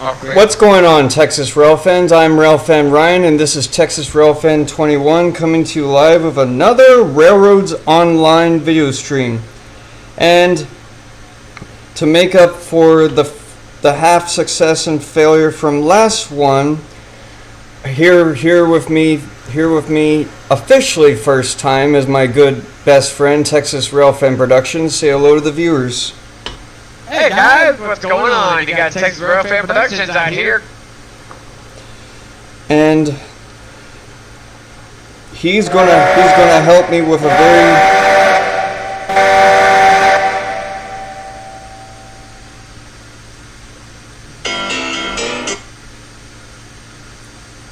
Okay. What's going on, Texas Railfans? I'm Railfan Ryan, and this is Texas Railfan 21 coming to you live with another Railroads Online video stream. And to make up for the half success and failure from last one, here with me officially first time is my good best friend Texas Railfan Productions. Say hello to the viewers. Hey guys, what's going on? You got Texas Railfanning Productions out here. And he's gonna help me with a very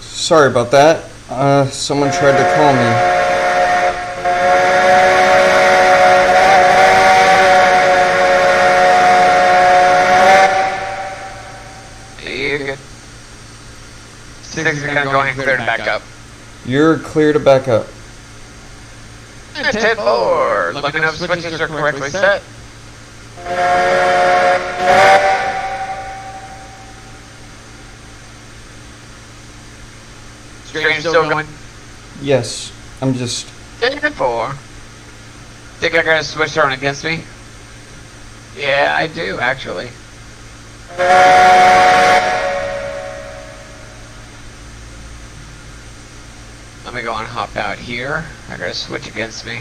sorry about that. Someone tried to call me. Six is gonna go ahead and clear to back up. You're clear to back up. And 10-4. Looking up switches are correctly set. Stream still going? Yes, I'm just 10-4. Think I got a switch thrown against me? Yeah, I do actually. Let me go and hop out here. I got a switch against me.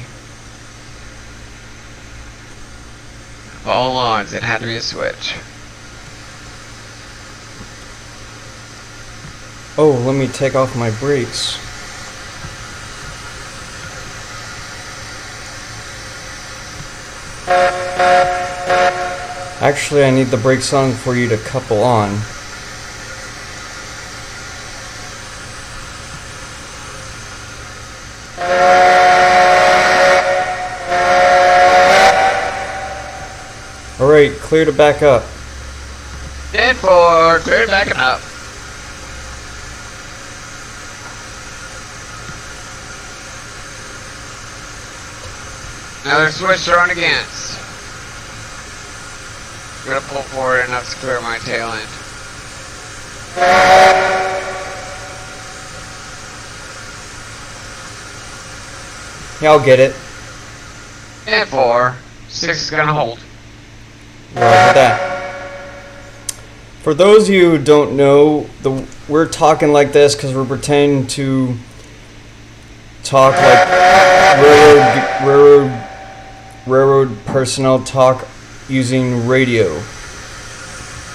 Of all odds, it had to be a switch. oh, let me take off my brakes. Actually, I need the brakes on for you to couple on. Alright, clear to back up. 10-4, clear to back up. Another switch thrown against. I'm gonna pull forward enough to clear my tail end. Yeah, I'll get it. 10-4. 6 is gonna hold. Roger that. For those of you who don't know, we're talking like this because we're pretending to talk like railroad personnel talk using radio.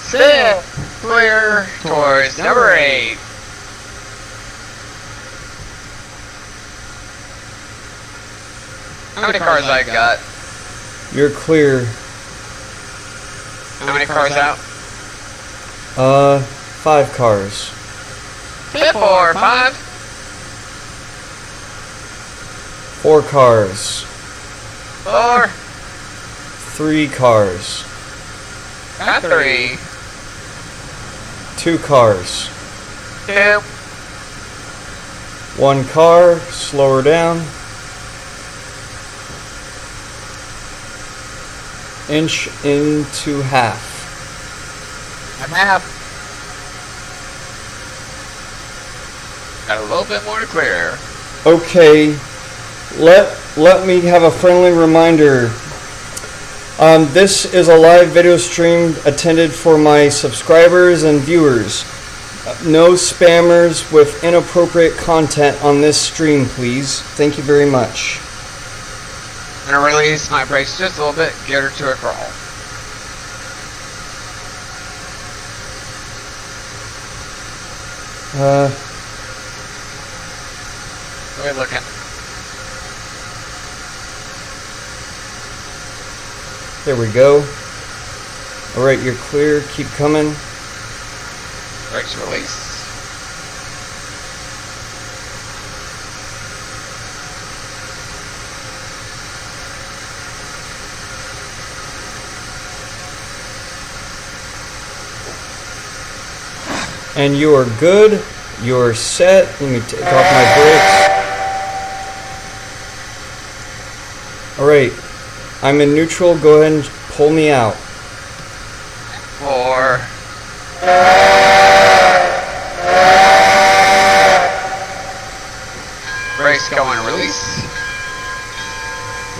Set clear towards number 8. How many cars I got? You're clear. How many cars out? 5 cars. 10-4, 5. 4 cars. 4. 3 cars. Got 3. 2 cars. 2. 1 car, slow her down. Inch into half. I'm half. Got a little bit more to clear. Okay, let me have a friendly reminder. This is a live video stream intended for my subscribers and viewers. No spammers with inappropriate content on this stream, please. Thank you very much. I'm gonna release my brakes just a little bit, get her to a crawl. Good looking. There we go. Alright, you're clear. Keep coming. Brakes release. And you are good. You're set. Let me take off my brakes. Alright. I'm in neutral. Go ahead and pull me out. 4.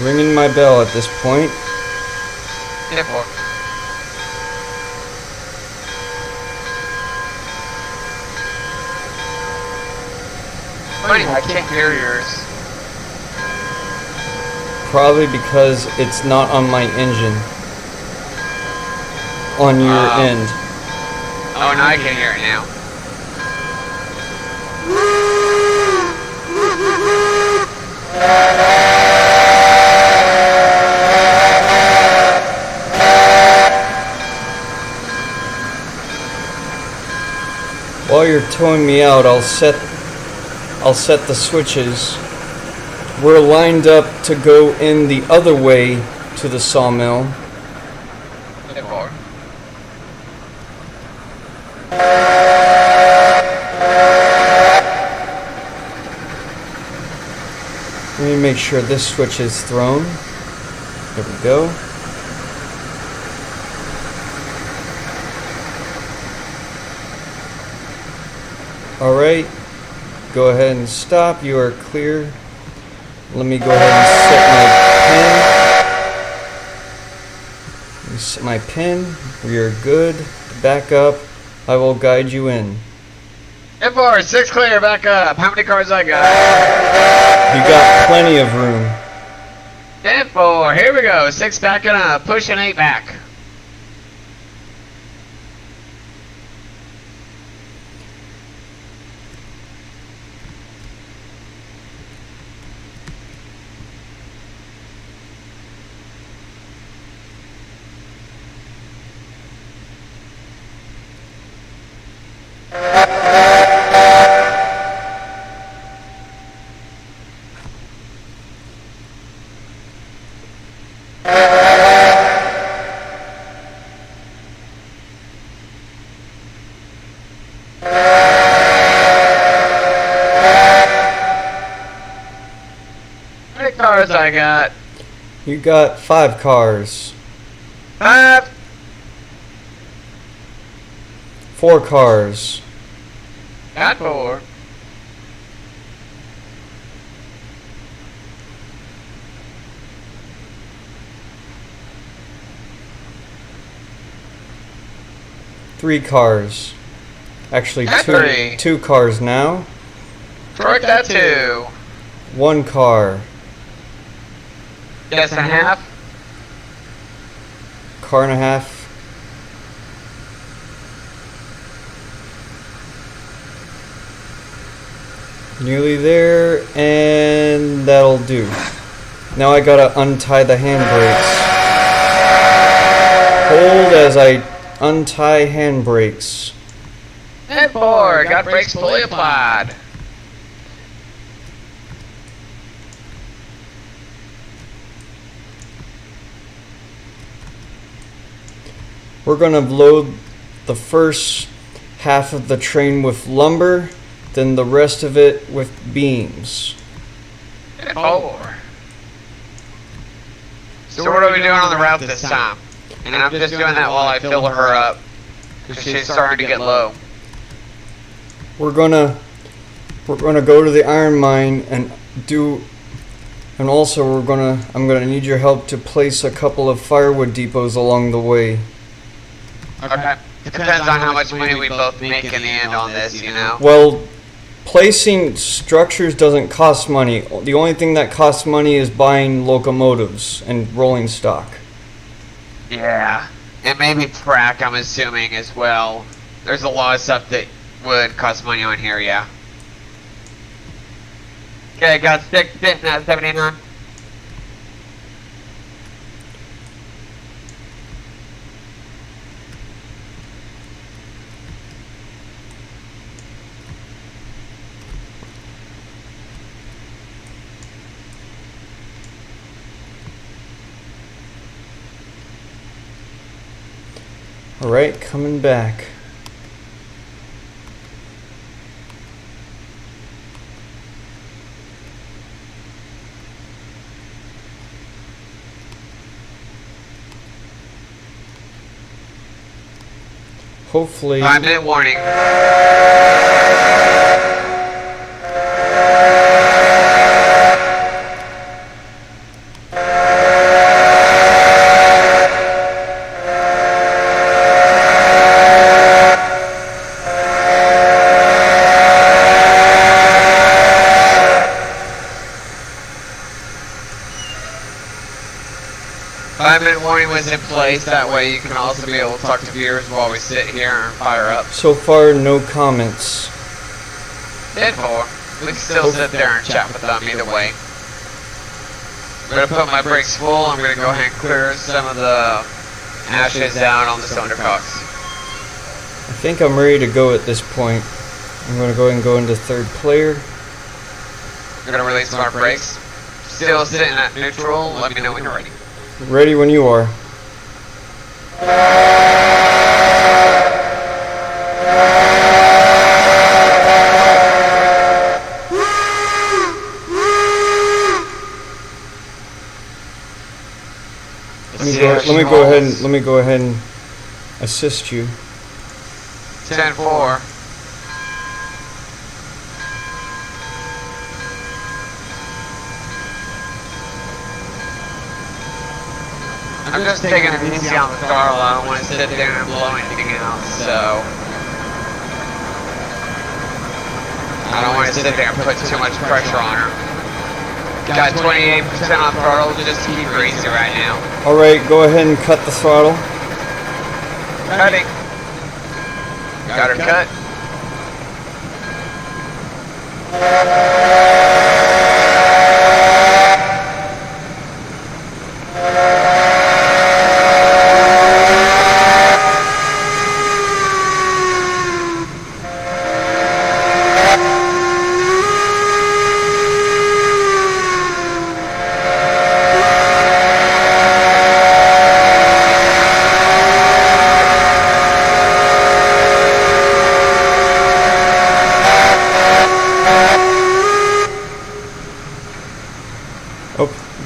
ringing my bell at this point. 10-4. Funny, I can't hear yours. Probably because it's not on my engine. On your end. Oh, now I can hear it now. While you're towing me out, I'll set the switches. We're lined up to go in the other way to the sawmill. 10-4. Let me make sure this switch is thrown. There we go. Alright, go ahead and stop. You are clear. Let me go ahead and set my pin. We are good. Back up. I will guide you in. 10-4, 6 clear, back up. How many cars I got? You got plenty of room. 10-4, here we go. 6 backing up, pushing 8 back. How many cars I got? You got 5 cars. 5. 4 cars. Got 4. Three cars. Actually, Got 3. 2 cars now. Correct that 2. 1 car. Yes and a half. Car and a half. Nearly there, and that'll do. Now I gotta untie the handbrakes. Hold as I untie handbrakes. 10-4, got brakes fully applied. We're gonna load the first half of the train with lumber, then the rest of it with beams. 10-4. So what are we doing on the route this time? And I'm just doing that while I fill her up, because she's starting to get low. We're gonna go to the iron mine and also I'm gonna need your help to place a couple of firewood depots along the way. Okay. Depends on how much money we both make in the end on this, you know? Well, placing structures doesn't cost money. The only thing that costs money is buying locomotives and rolling stock. Yeah. And maybe frack, I'm assuming, as well. There's a lot of stuff that would cost money on here, yeah. Okay, got 6 sitting at 79. Alright, coming back. Hopefully... 5-minute warning. cameras in place. That way you can also be able to talk to viewers while we sit here and fire up. So far, no comments. 10-4. We can still sit there and chat with them either way. I'm going to put my brakes full. I'm going to go ahead and clear some of the ashes out on the cylinder cocks. I think I'm ready to go at this point. I'm going to go ahead and go into third player. I'm going to release our brakes. Still sitting at neutral. Let me know when you're ready. Ready when you are. Let me go ahead and assist you. 10-4. I'm just taking it easy on the throttle. I don't want to sit there and blow anything out, so I don't want to sit there and put too much pressure on her. Got 28% on throttle, just keep her easy right now. Alright, go ahead and cut the throttle. Cutting. Got her cut.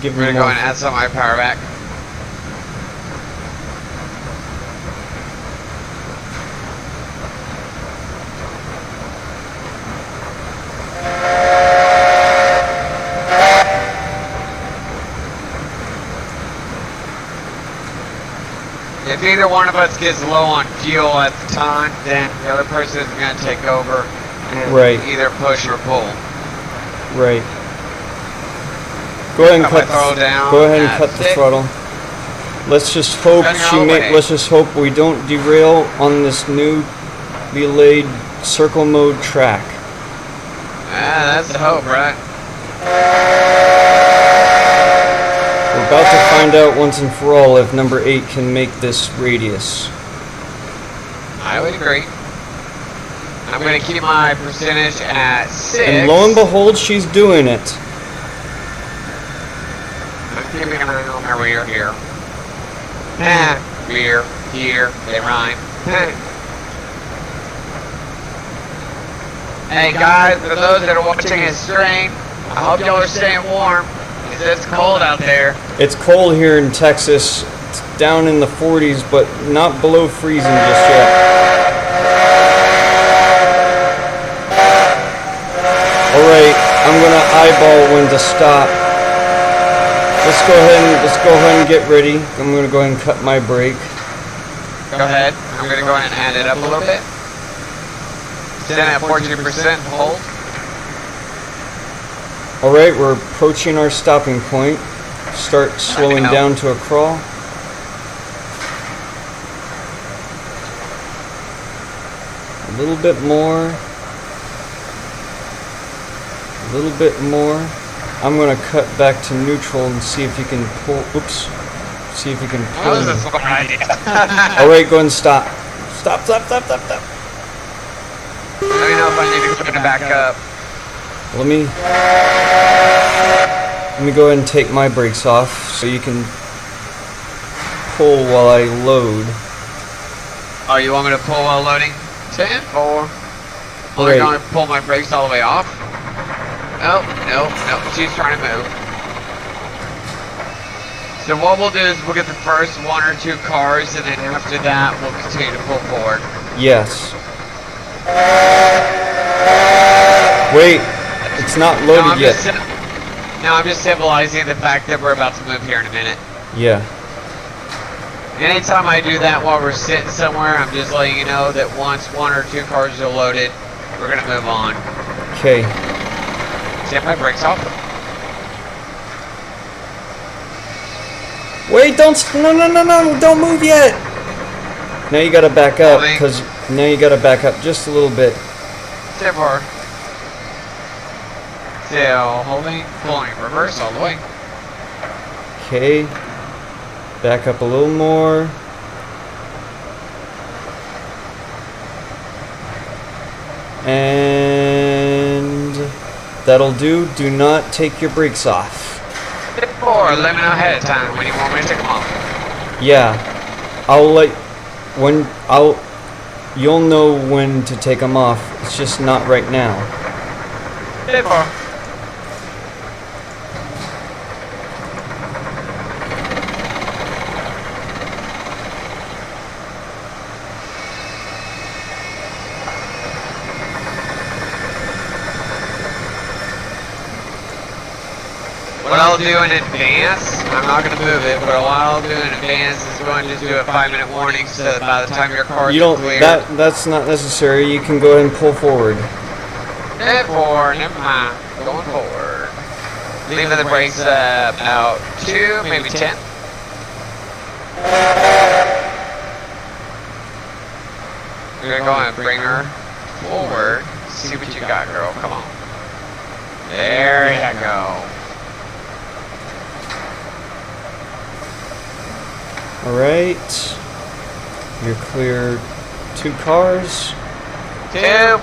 Give We're me going to go and add some of my power back. If either one of us gets low on fuel at the time, then the other person is going to take over and either push or pull. Right. Go ahead and cut. Go ahead and cut the throttle. Let's just hope let's just hope we don't derail on this new laid circle mode track. Ah, that's the hope, right? We're about to find out once and for all if number 8 can make this radius. I would agree. I'm going to keep my percentage at 6. And lo and behold, she's doing it. Keeping an eye on my rear here. Rear, here, they rhyme. Hey guys, for those that are watching his stream, I hope y'all are staying warm. It's cold out there. It's cold here in Texas. It's down in the 40s, but not below freezing just yet. Alright, I'm gonna eyeball when to stop. Let's go ahead and get ready. I'm going to go ahead and cut my brake. Go ahead. I'm going to go ahead and add it up a little bit. Sit at 14%, hold. Alright, we're approaching our stopping point. Start slowing down to a crawl. A little bit more. A little bit more. I'm going to cut back to neutral and see if you can pull. Oops. See if you can pull. That was a smart idea. Alright, go ahead and stop. Stop. Let me know if I need to put it back up. Let me go ahead and take my brakes off so you can pull while I load. Oh, you want me to pull while loading? 10-4. Well, they're going to pull my brakes all the way off. Oh, no, she's trying to move. So what we'll do is we'll get the first 1 or 2 cars, and then after that, we'll continue to pull forward. Yes. Wait, it's not loaded yet. No, I'm just symbolizing the fact that we're about to move here in a minute. Yeah. Anytime I do that while we're sitting somewhere, I'm just letting you know that once 1 or 2 cars are loaded, we're going to move on. Okay. Take my brakes off. Wait, don't, no, don't move yet. Now you gotta back up, Holding. because now you gotta back up just a little bit. Step forward. Still holding, pulling, reverse all the way. Okay. Back up a little more. And that'll do. Do not take your brakes off. Step forward, let me know ahead of time when you want me to take them off. Yeah. You'll know when to take them off. It's just not right now. Step forward. What I'll do in advance, I'm not going to move it, but what I'll do in advance is going to do a 5-minute warning so that by the time your car You don't. clear. That's not necessary. You can go ahead and pull forward. Step forward, never mind. Going forward. Leaving the brakes about 2, maybe 10. We're going to go and bring her forward. See what you got, girl. Come on. There you go. Alright. You're clear 2 cars. 2.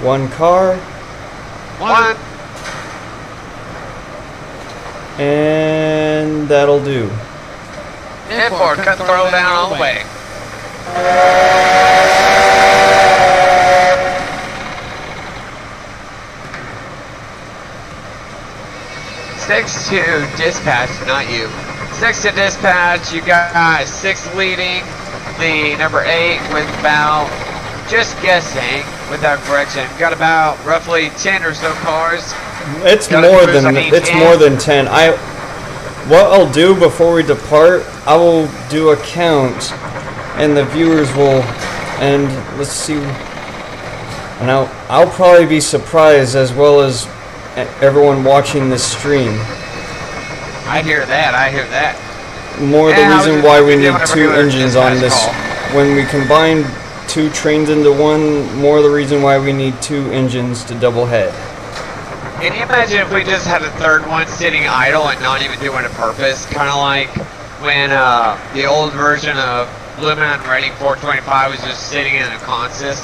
1 car. 1. And that'll do. Step forward. Cut the throttle down all the way. Six to dispatch, not you. 6 to dispatch, you got 6 leading, the number 8 with about, just guessing, without correction, got about roughly 10 or so cars. It's Gotta more cruise, than I mean, 10. more than 10. What I'll do before we depart, I will do a count, and the viewers will, and let's see, and I'll probably be surprised as well as everyone watching this stream. I hear that, I hear that. More the Yeah, I was reason just why we doing need whatever 2 regular engines on dispatch this. call. When we combine 2 trains into one, more the reason why we need 2 engines to double head. Can you imagine if we just had a third one sitting idle and not even doing a purpose? Kind of like when the old version of Blue Mountain Rating 425 was just sitting in a consist.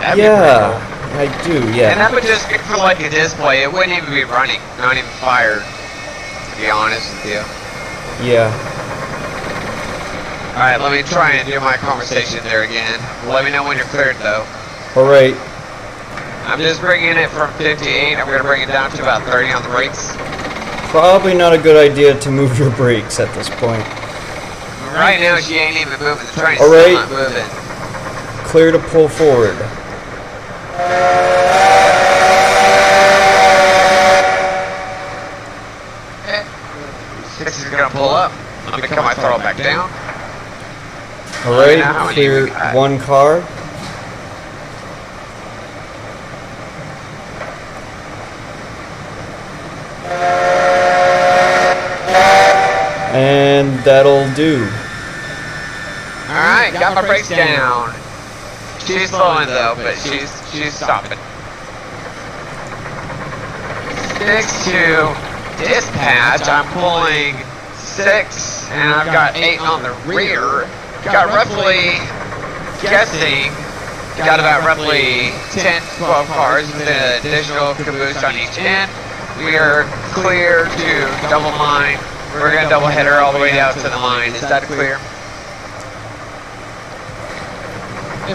That'd be pretty Yeah, cool. I do, And yeah. that would just be for like a display. It wouldn't even be running, not even fired, to be honest with you. Yeah. Alright, let me try and do my conversation there again. Let me know when you're cleared though. Alright. I'm just bringing it from 58. I'm going to bring it down to about 30 on the brakes. Probably not a good idea to move your brakes at this point. Right now she ain't even moving. The train's All right. still not moving. Clear to pull forward. Six is going to pull up. Let me cut my throttle back down. Alright, Now how many clear we got? 1 car. And that'll do. Alright, got my brakes down. She's slowing though, but she's stopping. 6 to dispatch. I'm pulling 6 and I've got 8 on the rear. Got roughly, guessing, got about roughly 10, 12 cars with an additional caboose on each end. We are clear to double line. We're going to double header all the way down to the line. Is that clear?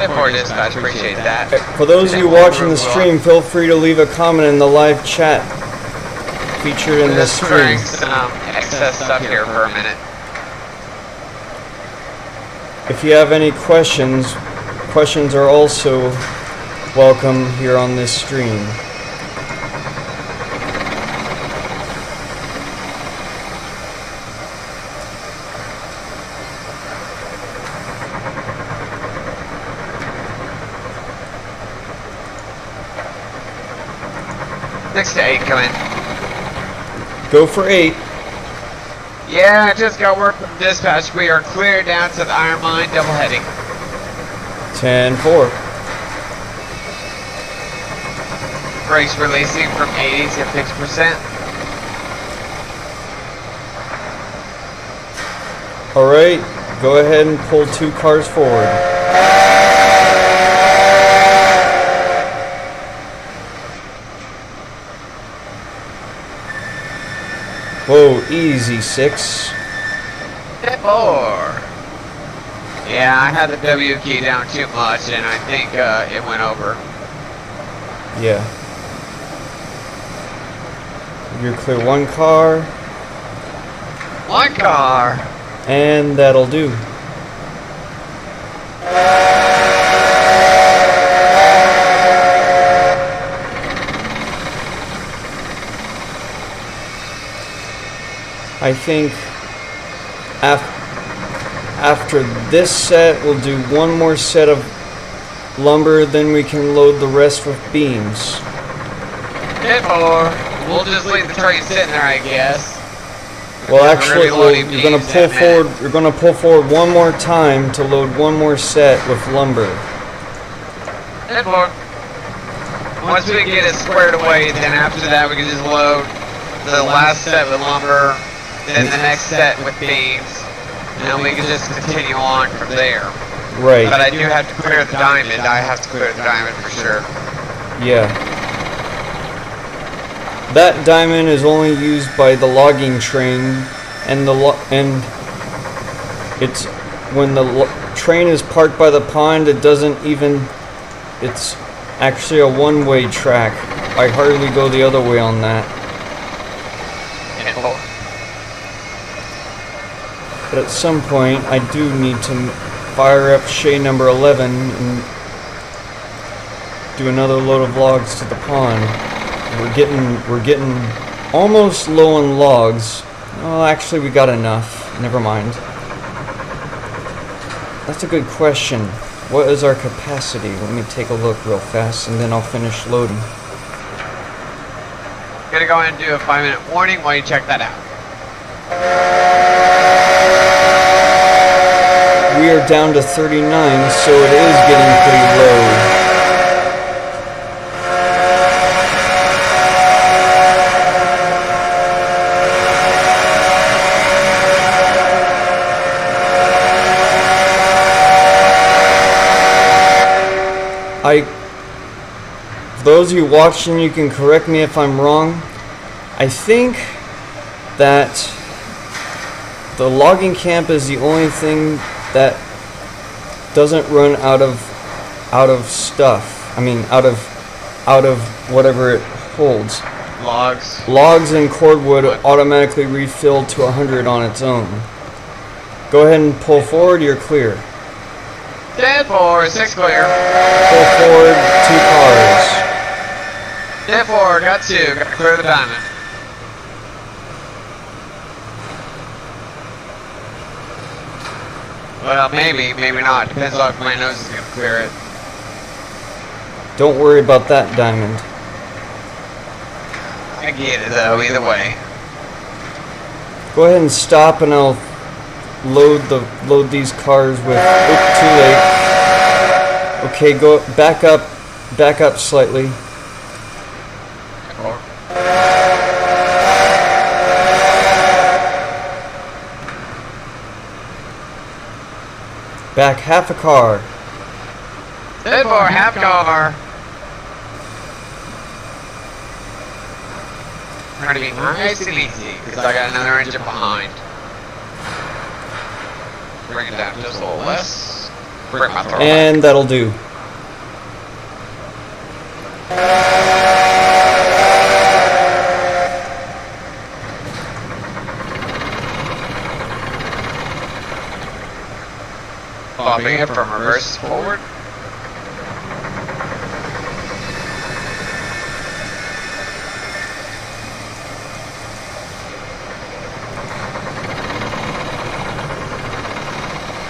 Before dispatch, appreciate that. For those of you watching the stream, feel free to leave a comment in the live chat featured in this Just stream. throwing some excess stuff here for a minute. If you have any questions, questions are also welcome here on this stream. Next to 8, come in. Go for 8. Yeah, I just got word from dispatch. We are clear down to the iron mine double heading. 10-4. Brakes releasing from 80 to 50%. Alright, go ahead and pull 2 cars forward. Whoa, easy 6. 4. Yeah, I had the W key down too much, and I think it went over. Yeah. You're clear 1 car. 1 car. And that'll do. I think after this set, we'll do 1 more set of lumber, then we can load the rest with beams. 10-4. We'll just leave the train sitting there, I guess. Well, actually, you're going to pull forward. You're going to pull forward 1 more time to load 1 more set with lumber. 10-4. Once we get it squared away, then after that we can just load the last set with lumber, then the next set with beams, and we can just continue on from there. Right. But I do have to clear the diamond. I have to clear the diamond for sure. Yeah. That diamond is only used by the logging train, and it's when the train is parked by the pond. It doesn't even. It's actually a one-way track. I hardly go the other way on that. But at some point, I do need to fire up Shay number 11 and do another load of logs to the pond. We're getting almost low on logs. Oh, actually, we got enough. Never mind. That's a good question. What is our capacity? Let me take a look real fast, and then I'll finish loading. Gonna go ahead and do a 5-minute warning while you check that out. We are down to 39, so it is getting pretty low. For those of you watching, you can correct me if I'm wrong. I think that the logging camp is the only thing that doesn't run out of stuff. I mean, out of whatever it holds. Logs and cordwood automatically refill to 100 on its own. Go ahead and pull forward. You're clear. 10-4, 6 clear. Pull forward 2 cars. 10-4, got 2. Got to clear the diamond. Well, maybe not. Depends on if my nose is going to clear it. Don't worry about that diamond. I get it though, either way. Go ahead and stop, and I'll load these cars with. Oop, too late. Okay, go back up slightly. Back half a car. 10-4, half car. Trying to be nice and easy, because I got another engine behind. Bring it down just a little less. Bring my throttle and back. That'll do. Popping it from reverse forward.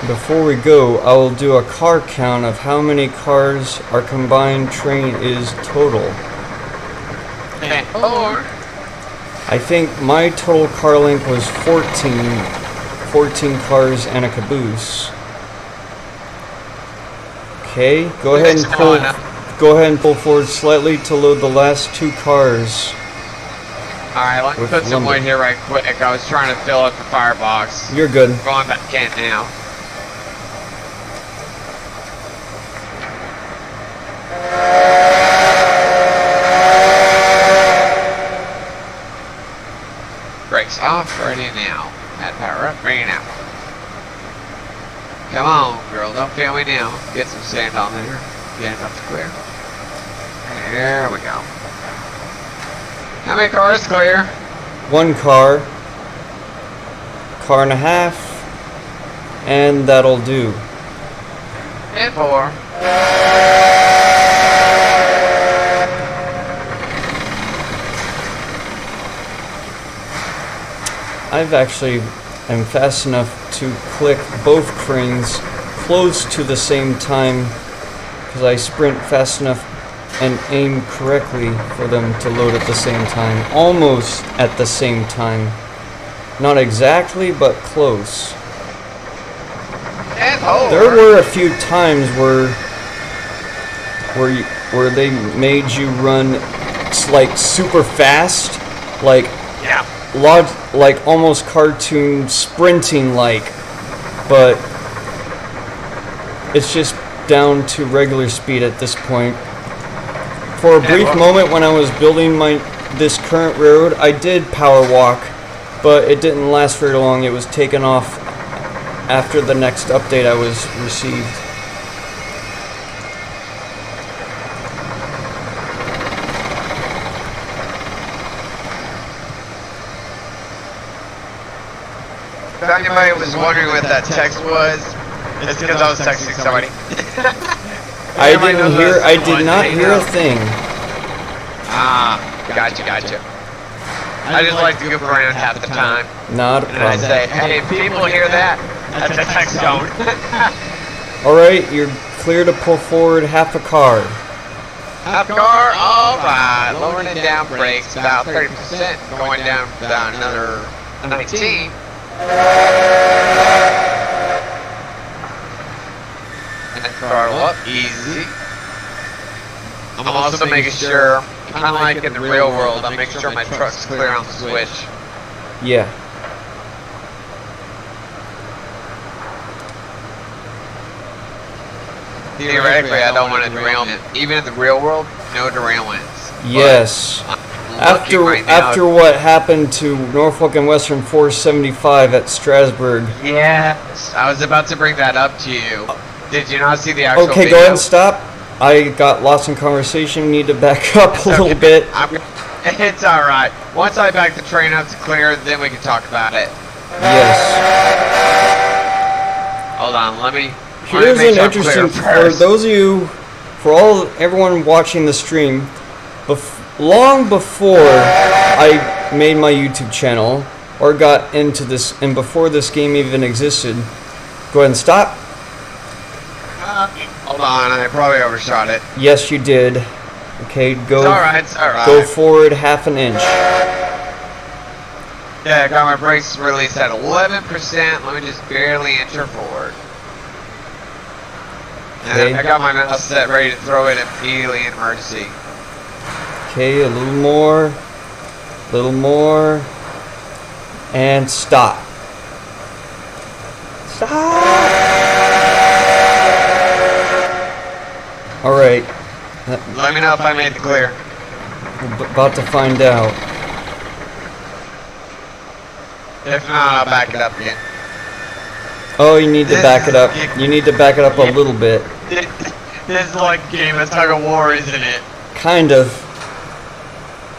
Before we go, I will do a car count of how many cars our combined train is total. 10-4. I think my total car length was 14 cars and a caboose. Okay, go ahead and pull forward slightly to load the last 2 cars. Alright, let me put some wood here right quick. I was trying to fill up the firebox. You're good. Going back in now. Brakes off, ready now. Add power up, ready now. Come on, girl, don't fail me now. Get some sand on there. Get enough to clear. There we go. How many cars clear? 1 car. Car and a half. And that'll do. And 4. I've actually am fast enough to click both cranes close to the same time because I sprint fast enough and aim correctly for them to load at the same time. Almost at the same time. Not exactly, but close. And 4. There were a few times where they made you run like super fast, like yeah. Like almost cartoon sprinting like, but it's just down to regular speed at this point. For a brief moment when I was building this current road, I did power walk, but it didn't last very long. It was taken off after the next update I was received. If anybody was wondering what that text was, it's because I was texting somebody. I did not hear a thing. Ah, gotcha. I just like to goof around half the time. Not a And I problem. say, hey, if people hear that, that's a text zone. Alright, you're clear to pull forward half a car. Half car, alright. Lowering it down, brakes about 30%. Going down about another 19. And throttle up, easy. I'm also making sure, kind of like in the real world, I'm making sure my truck's clear on the switch. Yeah. Theoretically, I don't want a derailment. Even in the real world, no derailments. Yes. After what happened to Norfolk and Western 475 at Strasbourg. Yes, I was about to bring that up to you. Did you not see the actual Okay, video? go ahead and stop. I got lost in conversation. Need to back up a little bit. It's alright. Once I back the train up to clear, then we can talk about it. Yes. Hold on, let me Here's make an sure I'm interesting, clear for first. those of you, everyone watching the stream, long before I made my YouTube channel, or got into this, and before this game even existed, go ahead and stop. Hold on, I probably overshot it. Yes, you did. Okay, go. It's alright. Go forward half an inch. Yeah, I got my brakes released at 11%. Let me just barely enter forward. And I got my mouse set ready to throw it immediately in emergency. Okay, a little more, and stop. Alright. Let me know if I made it clear. We're about to find out. If not, I'll back it up again. Oh, you need to back it up. You need to back it up a little bit. This is like a game of tug of war, isn't it? Kind of.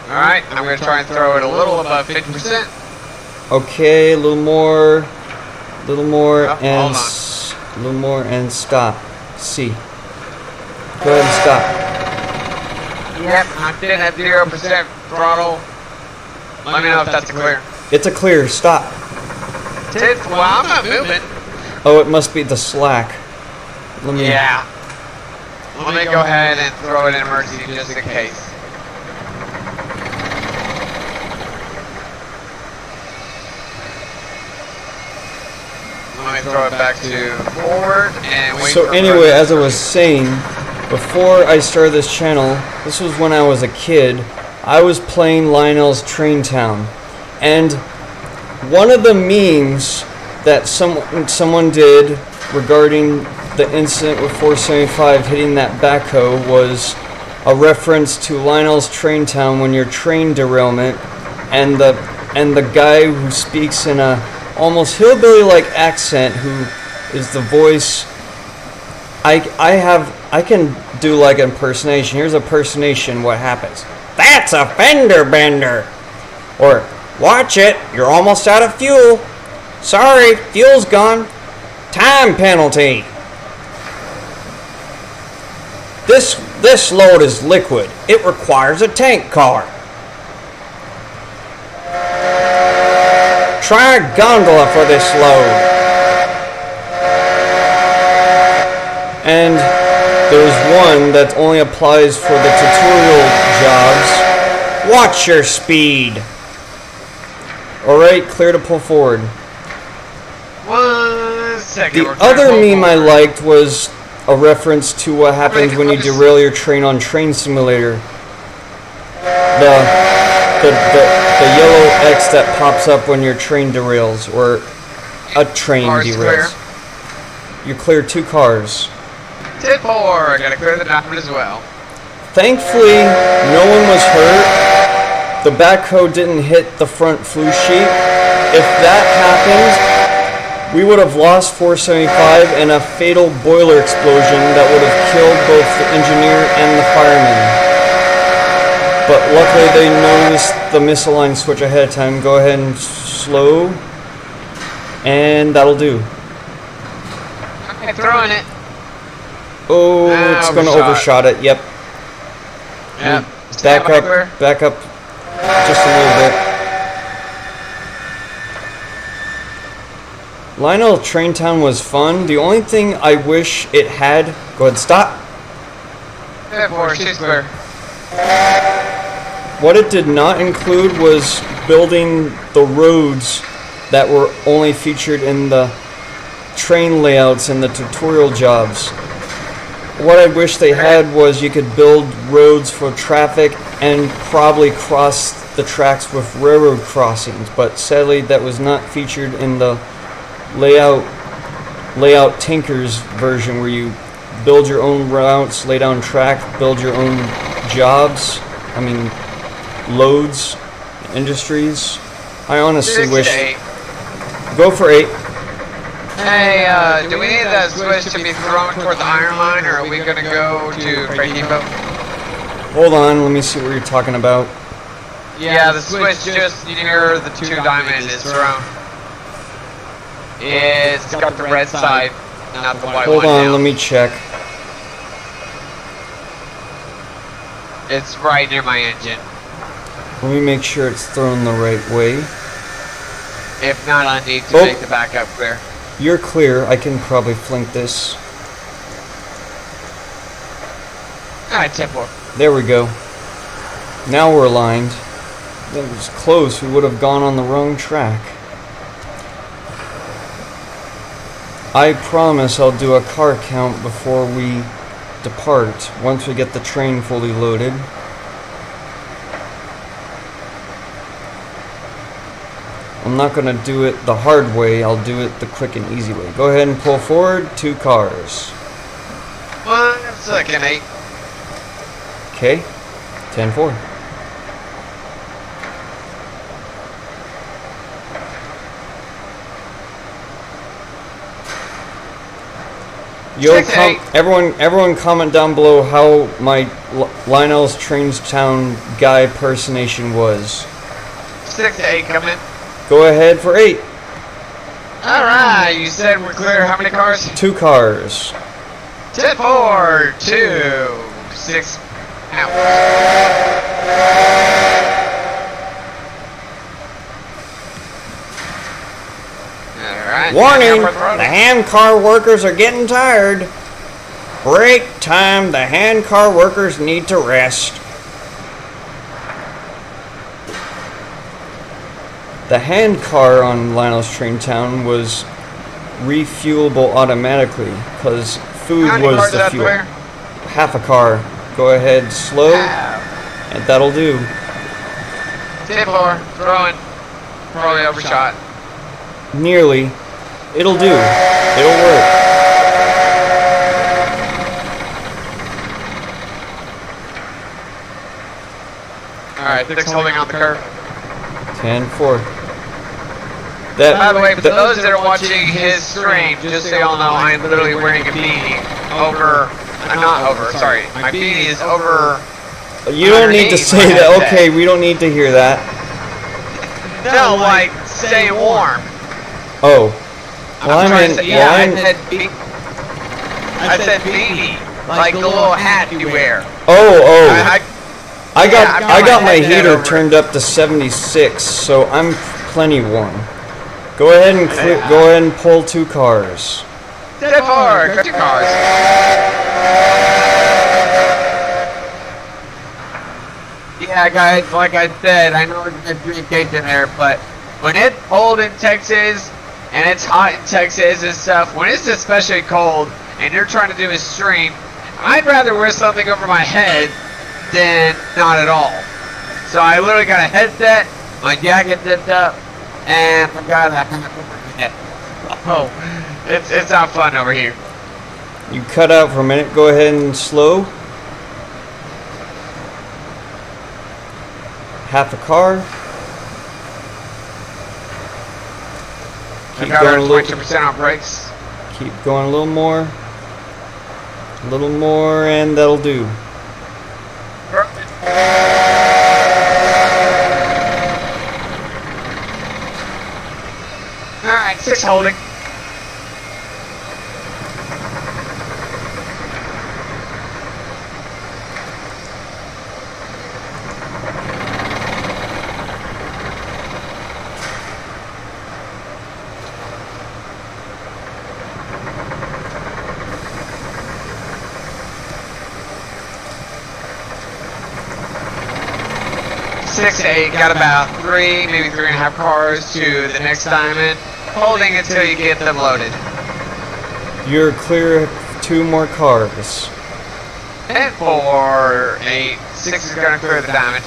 Alright, I'm going to try and throw it a little above 50%. Okay, a little more, Oh, hold on. a little more, and stop. C. Go ahead and stop. Yep, I'm sitting at 0% throttle. Let me know if that's clear. It's a clear. Stop. Well, I'm not moving. Oh, it must be the slack. Let me. Yeah. Let me go ahead and throw it in emergency just in case. throw it back to forward and wait So for anyway, progress. as I was saying, before I started this channel, this was when I was a kid, I was playing Lionel's Train Town. And one of the memes that someone did regarding the incident with 475 hitting that backhoe was a reference to Lionel's Train Town when your train derailment, and the guy who speaks in a almost hillbilly-like accent, who is the voice. I can do like an impersonation. Here's a impersonation. What happens? That's a fender bender. Or watch it. You're almost out of fuel. Sorry, fuel's gone. Time penalty. This load is liquid. It requires a tank car. Try a gondola for this load. And there's one that only applies for the tutorial jobs. Watch your speed. Alright, clear to pull forward. 1 second. The other meme I liked was a reference to what happens when you derail your train on Train Simulator. The yellow X that pops up when your train derails, or a train derails. You clear 2 cars. 10-4, I gotta clear the diamond as well. Thankfully, no one was hurt. The backhoe didn't hit the front flue sheet. If that happened, we would have lost 475 in a fatal boiler explosion that would have killed both the engineer and the fireman. But luckily they noticed the misaligned switch ahead of time. Go ahead and slow. And that'll do. Okay, throwing it. Oh, it's going to overshot it. Yep. Yep. Back up just a little bit. Lionel Train Town was fun. The only thing I wish it had... Go ahead, stop. 10-4, she's clear. What it did not include was building the roads that were only featured in the train layouts and the tutorial jobs. What I wish they had was you could build roads for traffic and probably cross the tracks with railroad crossings, but sadly that was not featured in the layout Tinkers version, where you build your own routes, lay down track, build your own jobs, loads, industries. I honestly wish... Go for 8. Hey, do we need that switch to be thrown toward the iron line, or are we gonna go to Freight Depot? Hold on, let me see what you're talking about. Yeah, the switch just near the 2 diamond is thrown. It's got the red side, not the white one. Hold on, let me check. It's right near my engine. Let me make sure it's thrown the right way. If not, I need to make the backup clear. You're clear. I can probably flink this. Alright, 10-4. There we go. Now we're aligned. That was close. We would have gone on the wrong track. I promise I'll do a car count before we depart, once we get the train fully loaded. I'm not going to do it the hard way, I'll do it the quick and easy way. Go ahead and pull forward 2 cars. 1 second, 8. Okay, 10-4. Yo, everyone comment down below how my Lionel's Trainstown guy impersonation was. 6 to 8 coming. Go ahead for 8. Alright, you said we're clear. How many cars? 2 cars. 10-4, 2, 6, out. Alright. Warning! The hand car workers are getting tired. Break time. The hand car workers need to rest. The hand car on Lionel's Train Town was refuelable automatically because food How many was cars the out fuel. there? Half a car. Go ahead, slow, and that'll do. 10-4, throwing. Probably overshot. Nearly. It'll do. It'll work. Alright, 6 holding on the curve. 10-4. By the way, for those that are watching his stream, just so y'all know, I'm literally wearing a beanie over, not over, sorry, my beanie is over. You don't need to say that. Okay, we don't need to hear that. No, like, stay warm. Oh. Well, I'm trying in, to say, yeah, I said beanie, like the little hat you wear. Oh. I got my head heater over. turned up to 76, so I'm plenty warm. Go ahead and go ahead and pull 2 cars. 10-4, 2 cars. Yeah, guys, like I said, I know it's a communication there, but when it's cold in Texas and it's hot in Texas and stuff, when it's especially cold and you're trying to do a stream, I'd rather wear something over my head than not at all. So I literally got a headset, my jacket zipped up, and I got a hat over my head. Oh, it's not fun over here. You cut out for a minute. Go ahead and slow. Half a car. I got her 22% on brakes. Keep going a little more. A little more, and that'll do. Alright, 6 holding. Six to 8, got about 3, maybe 3.5 cars to the next diamond, holding until you get them loaded. You're clear 2 more cars. 10-4, 8, 6 is gonna clear the diamond.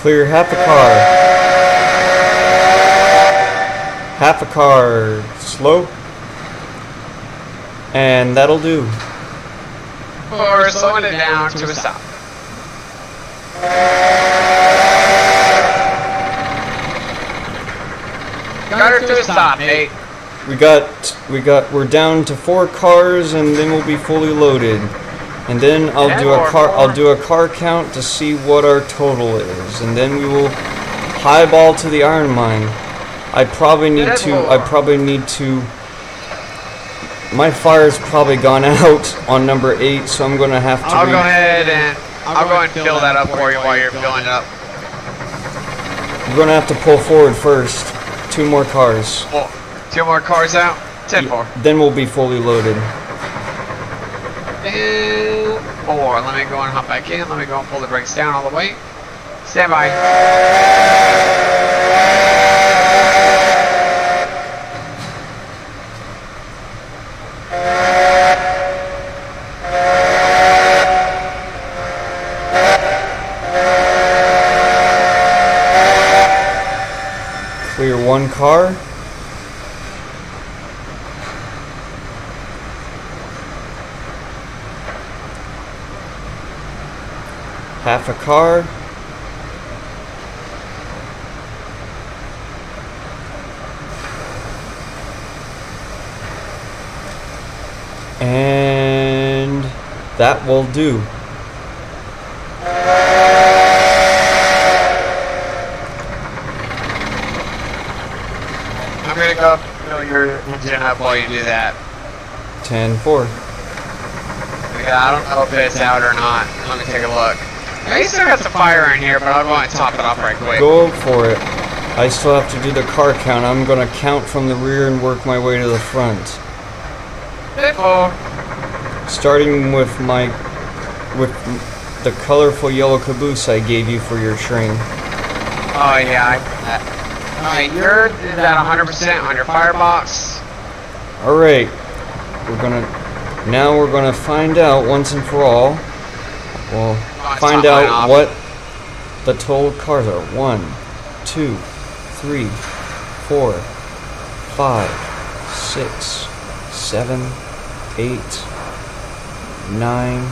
Clear half a car. Half a car. Slow. And that'll do. Or slowing it down to a stop. Got her to a stop, 8. We're down to 4 cars, and then we'll be fully loaded. And then I'll do a car count to see what our total is, and then we will highball to the iron mine. I probably need to. My fire's probably gone out on number 8, so I'm gonna have to. I'll go ahead and fill that up for you while you're filling it up. We're gonna have to pull forward first. 2 more cars. Oh, 2 more cars out. 10-4. Then we'll be fully loaded. 10-4. Let me go and hop back in. Let me go and pull the brakes down all the way. Stand by. Clear 1 car. Half a car. And that will do. I'm gonna go fill your engine up while you do that. 10-4. Yeah, I don't know if it's out or not. Let me take a look. I still got some fire in here, but I want to top it off right quick. Go for it. I still have to do the car count. I'm gonna count from the rear and work my way to the front. 10-4. Starting with the colorful yellow caboose I gave you for your train. Oh yeah. Alright, you're at 100% on your firebox. Alright. Now we're gonna find out once and for all. We'll find out what the total cars are. 1, 2, 3, 4, 5, 6, 7, 8, 9,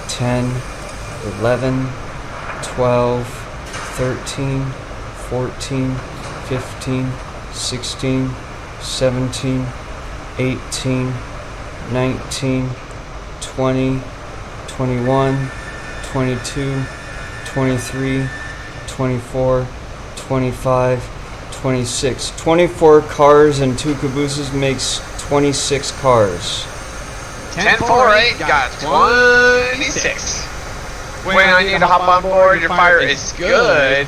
10, 11, 12, 13, 14, 15, 16, 17, 18, 19, 20, 21, 22, 23, 24, 25, 26. 24 cars and 2 cabooses makes 26 cars. 10-4-8 got 26. When I need to hop on board, your fire is good.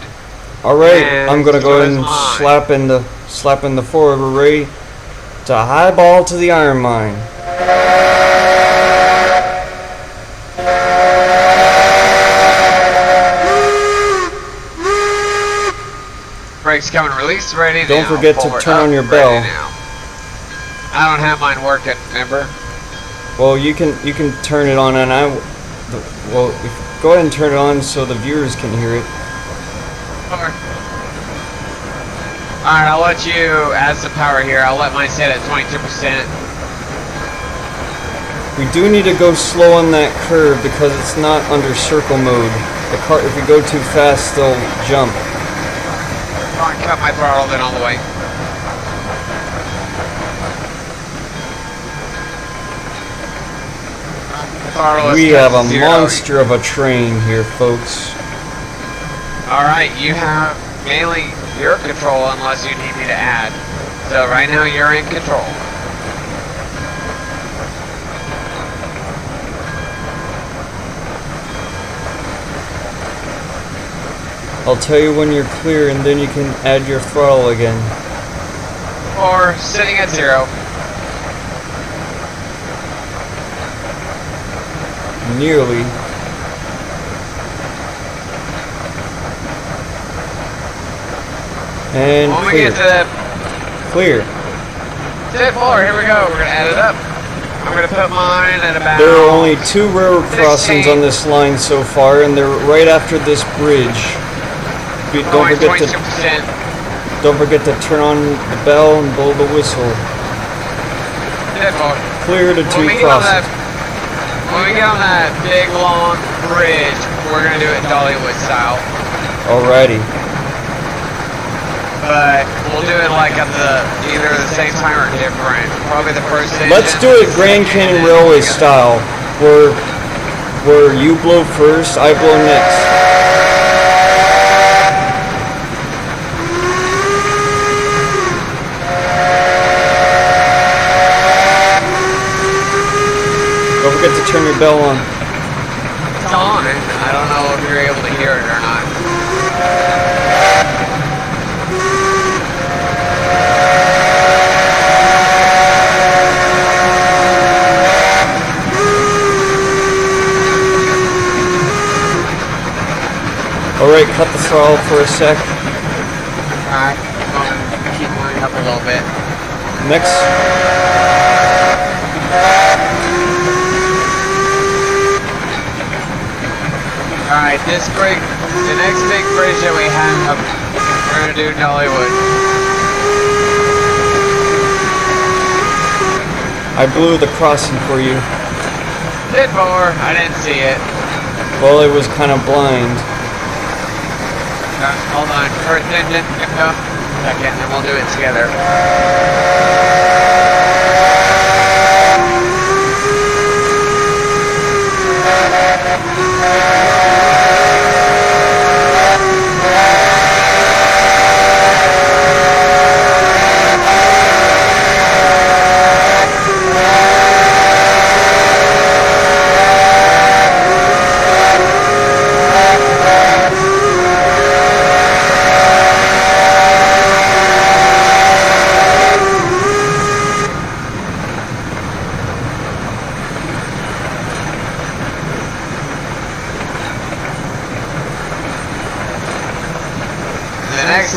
Alright, I'm gonna go ahead and slap in the forward. We're ready to highball to the iron mine. Brakes coming, release, ready now. Don't forget to turn on your bell. I don't have mine working, remember? Well, you can turn it on, and go ahead and turn it on so the viewers can hear it. Alright, I'll let you add some power here. I'll let mine set at 22%. We do need to go slow on that curve because it's not under circle mode. The car, if we go too fast, they'll jump. I'll cut my throttle then all the way. We have a monster of a train here, folks. Alright, you have mainly your control unless you need me to add. So right now you're in control. I'll tell you when you're clear and then you can add your throttle again. Or sitting at 0. Nearly. And when we clear. get to Clear. 10-4, here we go. We're going to add it up. I'm going to put mine at about... There are only 2 railroad crossings on this line so far, and they're right after this bridge. Don't forget to turn on the bell and blow the whistle. 10-4. Clear to 2 crossings. When we get on that big long bridge, we're going to do it Dollywood style. Alrighty. But we'll do it like at either the same time or different. Probably the first engine. Let's do it Grand Canyon Railway style, where you blow first, I blow next. Don't forget to turn your bell on. It's on. I don't know if you're able to hear it or not. Alright, cut the throttle for a sec. Alright, keep mine up a little bit. Next. Alright, the next big bridge that we have, we're going to do Dollywood. I blew the crossing for you. 10-4, I didn't see it. Well, it was kind of blind. Hold on, first engine, second, and we'll do it together.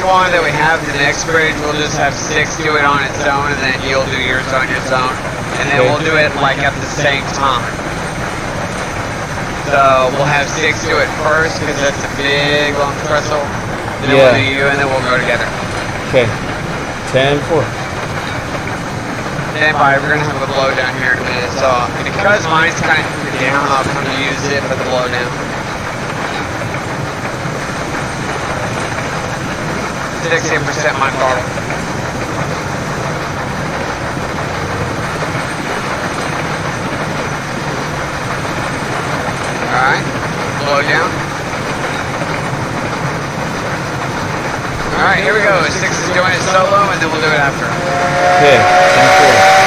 one that we have, the next bridge, we'll just have 6 do it on its own, and then you'll do yours on your own. And then we'll do it like at the same time. So we'll have 6 do it first, because that's a big long trestle. Then we'll do you, and then we'll go together. Okay. 10-4. Stand by, we're gonna have a blow down here in a minute. So because mine's kind of down, I'll kind of use it for the blow down. 60% my throttle. Alright, blow down. Alright, here we go. 6 is doing it solo, and then we'll do it after. Okay, 10-4.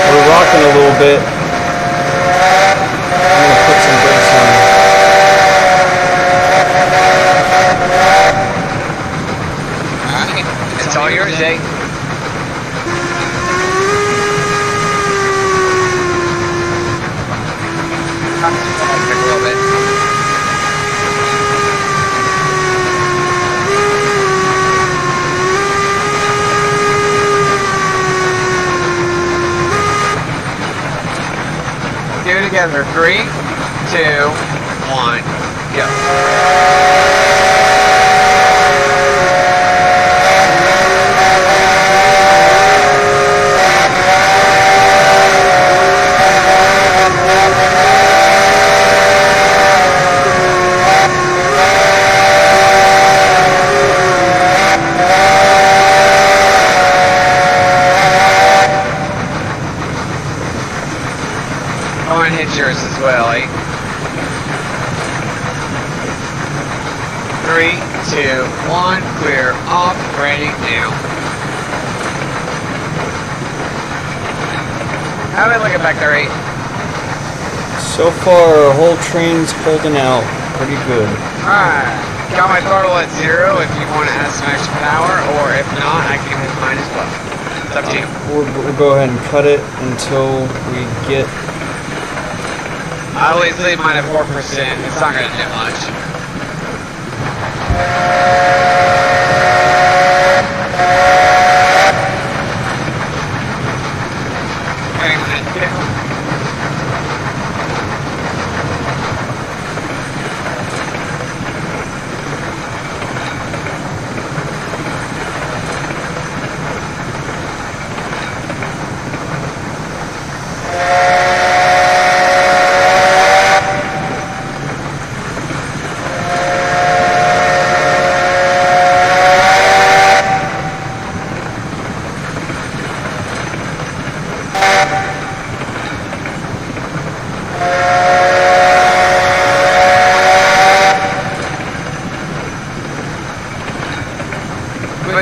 We're rocking a little bit. I'm gonna put some brakes on. Alright, it's all yours, Jake. A little bit. Do it together. 3, 2, 1, go. Go and hit yours as well, eh? 3, 2, 1, clear, off, ready, now. How are we looking back there, 8? So far, our whole train's holding out pretty good. Alright, got my throttle at 0 if you want to add some extra power, or if not, I can hit mine as well. It's up to you. We'll go ahead and cut it until we get... I always leave mine at 4%. It's not going to do much. Wait a minute.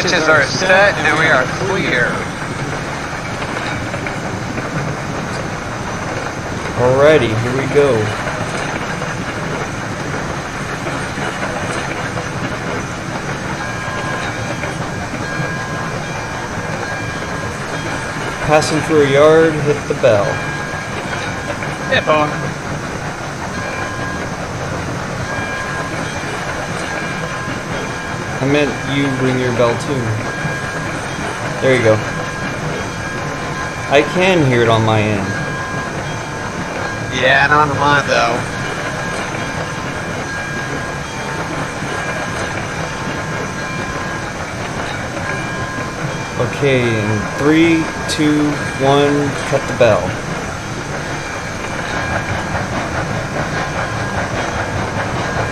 Switches are set and we are clear. Alrighty, here we go. Passing through a yard, hit the bell. Hit bar. I meant you ring your bell too. There you go. I can hear it on my end. Yeah, not on mine though. Okay, in 3, 2, 1, cut the bell.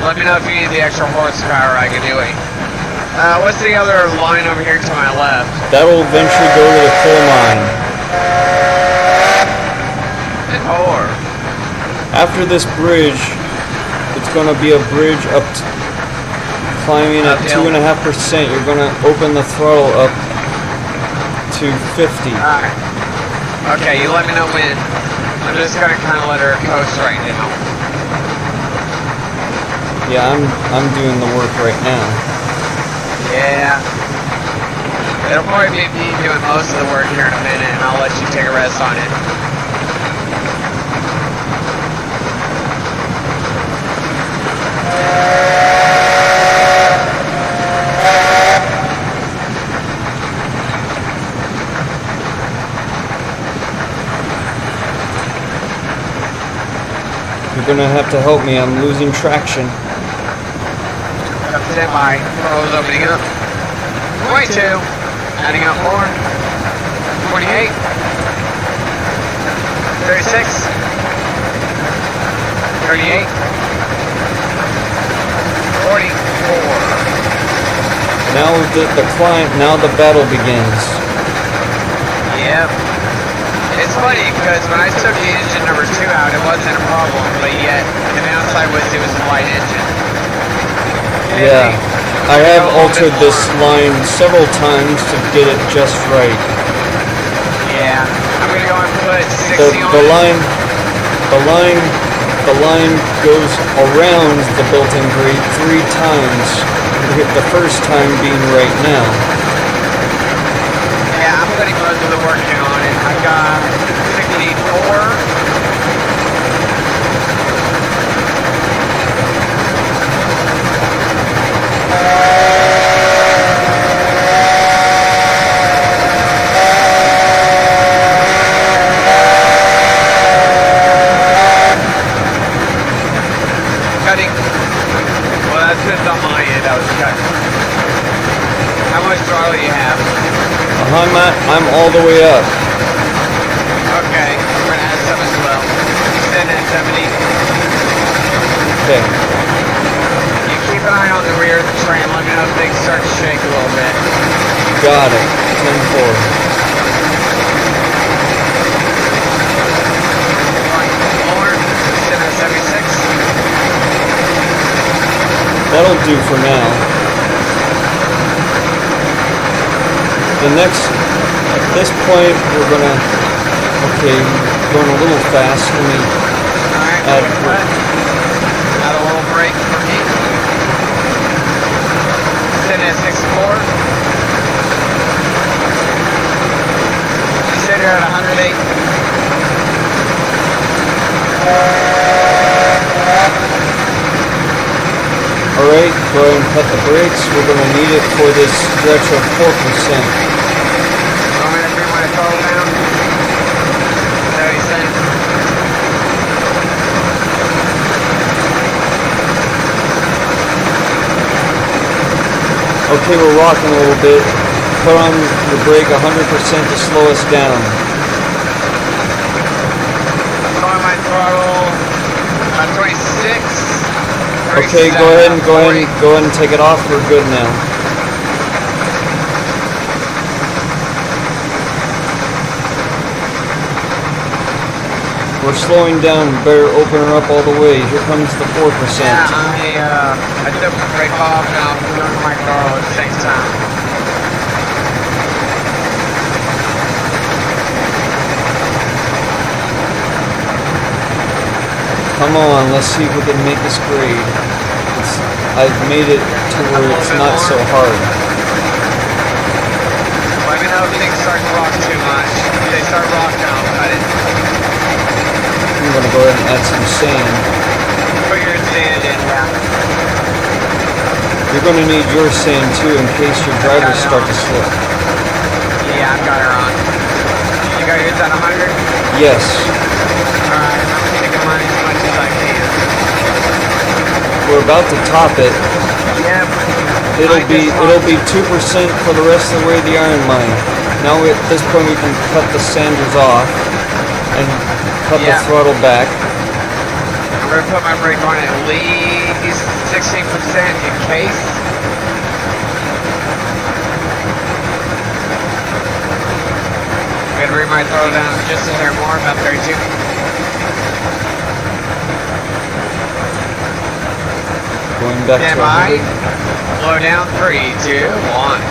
Let me know if you need the extra horsepower I can do it. What's the other line over here to my left? That'll eventually go to the coal mine. Or After this bridge, it's going to be a bridge up climbing at uphill. 2.5%. You're going to open the throttle up to 50. Alright. Okay, you let me know when. I'm just gonna kind of let her coast right now. Yeah, I'm doing the work right now. probably be me doing most of the work here in a minute, and I'll let you take a rest on it. You're gonna have to help me. I'm losing traction. Stand by. Throws opening up. 22. Adding up more. 28. 36. 38. 44. Now the climb. Now the battle begins. Yep. It's funny because when I took the engine number 2 out, it wasn't a problem, but yet the downside was it was a light engine. Yeah, I have altered this line several times to get it just right. Yeah, I'm gonna go and put 60 on The it. line goes around the built-in grade 3 times. The first time being right now. Yeah, I'm putting most of the work in on it. I've got 64. Cutting. Well, that's just on my end. I was cutting. How much throttle do you have? I'm all the way up. Okay, we're gonna add some as well. Extend at 70. Okay. You keep an eye on the rear of the train. Let me know if things start to shake a little bit. Got it. 10-4. Lower. Extend at 76. That'll do for now. The next, at this point, we're gonna, okay, going a little fast. Let me Alright, add. Add a little brake for me. Extend at 64. Consider at 108. Alright, go ahead and cut the brakes. We're gonna need it for this stretch of 4%. Want me to bring my throttle down? Is that what you said? Okay, we're rocking a little bit. Put on the brake 100% to slow us down. Throwing my throttle 26. Okay, go ahead and take it off. We're good now. We're slowing down. Better open her up all the way. Here comes the 4%. Yeah, I took the brake off and I'm doing my throttle at the same time. Come on, let's see if we can make this grade. I've made it to where it's not so hard. Let me know if things start to rock too much. If they start rocking, I'll cut it. I'm gonna go ahead and add some sand. Put your sand in, yeah. You're gonna need your sand too in case your drivers start to slip. Yeah, I've got her on. You got yours at 100? Yes. Alright, I'm taking mine as much as I can. We're about to top it. Yep. It'll be 2% for the rest of the way to the iron mine. Now at this point we can cut the sanders off and cut the throttle back. I'm gonna put my brake on at least 16% in case. I'm gonna bring my throttle down just a hair more, about 32. Going back Stand to by. 100. Slow down. 3, 2, 1.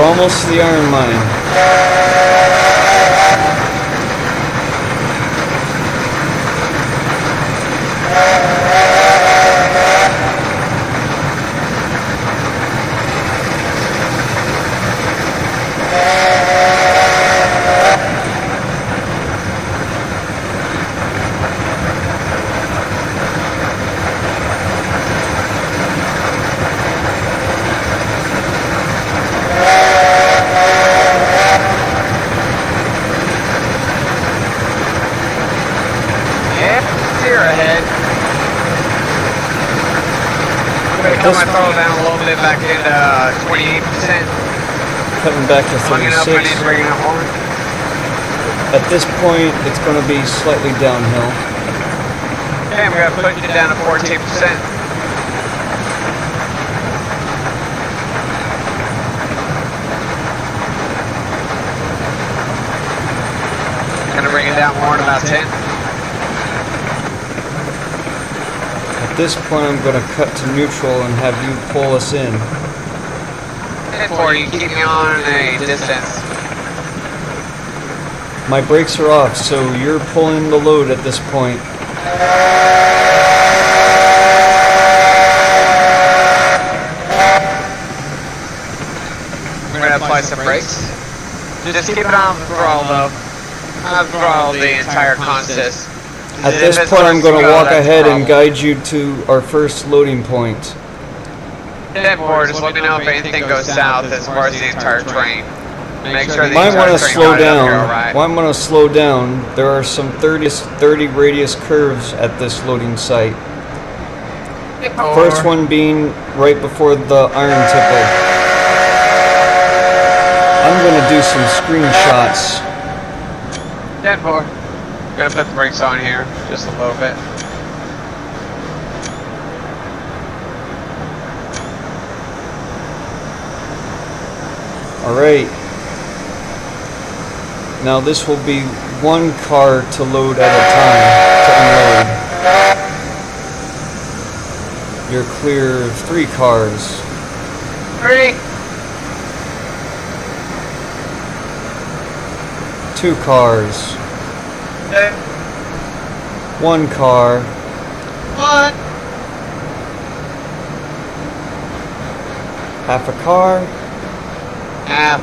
We're almost to the iron mine. Cut my throttle down a little bit back into 28%. Cutting back to Looking up, I need 36. to bring it up more. At this point, it's going to be slightly downhill. Okay, I'm going to put it down to 14%. Going to bring it down more in about 10. At this point, I'm going to cut to neutral and have you pull us in. Or you keep me on a distance. My brakes are off, so you're pulling the load at this point. We're going to apply some brakes. Just keep it on the throttle though. On the throttle the entire consist. At this point, I'm going to walk ahead and guide you to our first loading point. 10-4, just let me know if anything goes south as far as the entire train. Make sure the Might entire want to train slow got it up down. here all right. Might want to slow down. There are some 30 radius curves at this loading site. First one being right before the iron tipple. I'm going to do some screenshots. 10-4. Gonna put the brakes on here, just a little bit. Alright. Now this will be one car to load at a time, to unload. You're clear of 3 cars. 3. 2 cars. 1 car. 1. Half a car. Half.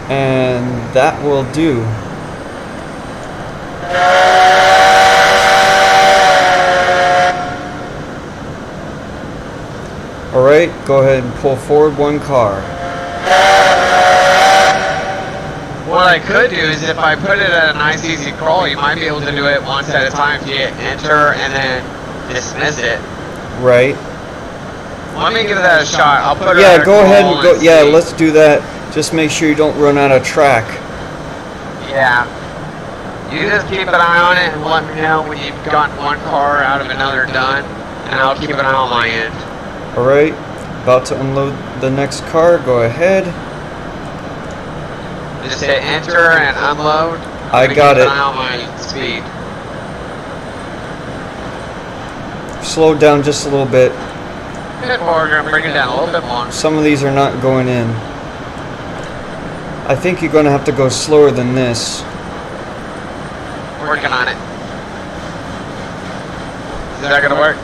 And that will do. Alright, go ahead and pull forward 1 car. What I could do is if I put it at a nice easy crawl, you might be able to do it once at a time if you hit enter and then dismiss it. Right. Let me give that a shot. I'll put it Yeah, at a go ahead crawl and go. Yeah, see. let's do that. Just make sure you don't run out of track. Yeah. You just keep an eye on it and let me know when you've got 1 car out of another done, and I'll keep an eye on my end. Alright, about to unload the next car. Go ahead. Just hit enter and unload. I got it. Keep an eye on my speed. Slow down just a little bit. Good, we're going to bring it down a little bit more. Some of these are not going in. I think you're going to have to go slower than this. Working on it. Is that going to work?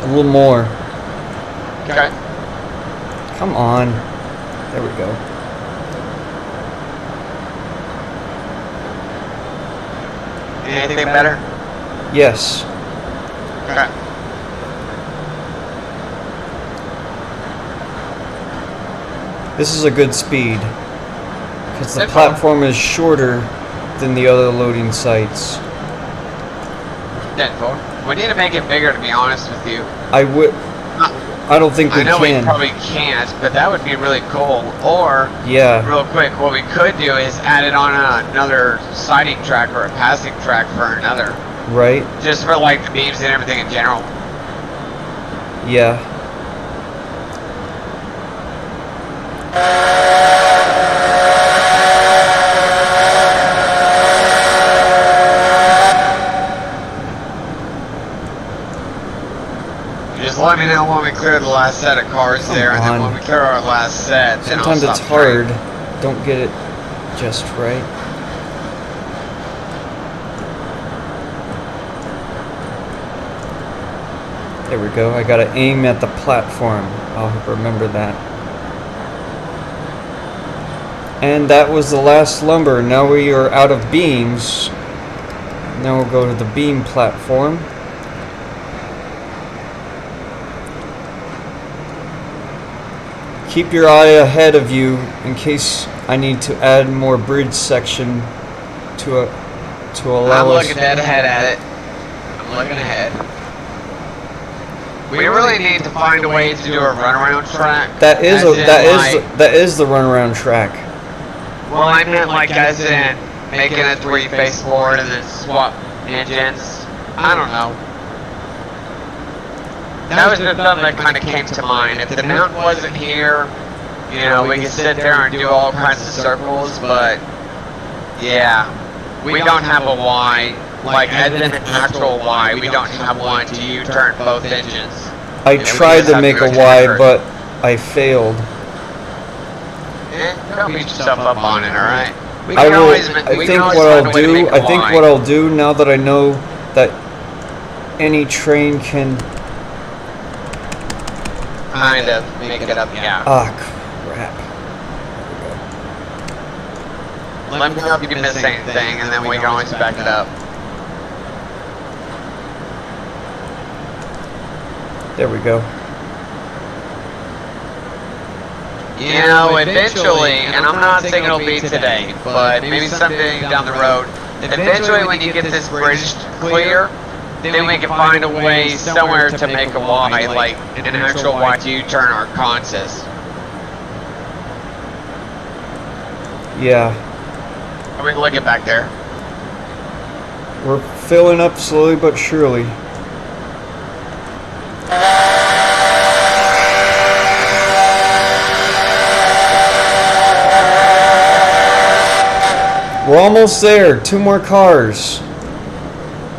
A little more. Okay. Come on. There we go. Anything better? Yes. Okay. This is a good speed. Because the Good platform is shorter than the other loading sites. 10-4. We need to make it bigger, to be honest with you. I don't think we I know can. we probably can't, but that would be really cool. Or, Yeah. real quick, what we could do is add it on another siding track or a passing track for another. Right? Just for like the beams and everything in general. Yeah. let me know when we clear the last set of cars there, and then when we clear our last set, then sometimes I'll it's stop hard. Don't get it just right. There we go. I gotta aim at the platform. I'll remember that. And that was the last lumber. Now we are out of beams. Now we'll go to the beam platform. Keep your eye ahead of you in case I need to add more bridge section to allow us. I'm looking dead ahead at it. I'm looking ahead. We really need to find a way to do a runaround track. That is the runaround track. Well, I meant like as in making it where you face forward and then swap engines. I don't know. That was the thought that kind of came to mind. If the mount wasn't here, you know, we could sit there and do all kinds of circles, but yeah, we don't have a Y. Like, as in an actual Y, we don't have one to U-turn both engines. I tried to make a Y, but I failed. Don't beat yourself up on it, alright? I think what I'll do now that I know that any train can kind of make it up, yeah. Ah, crap. Let me know if you miss anything, and then we can always back it up. There we go. You know, eventually, and I'm not saying it'll be today, but maybe someday down the road, eventually when you get this bridge clear, then we can find a way somewhere to make a Y, like an actual Y to U-turn our consist. Yeah. We can look it back there. We're filling up slowly but surely. We're almost there. 2 more cars.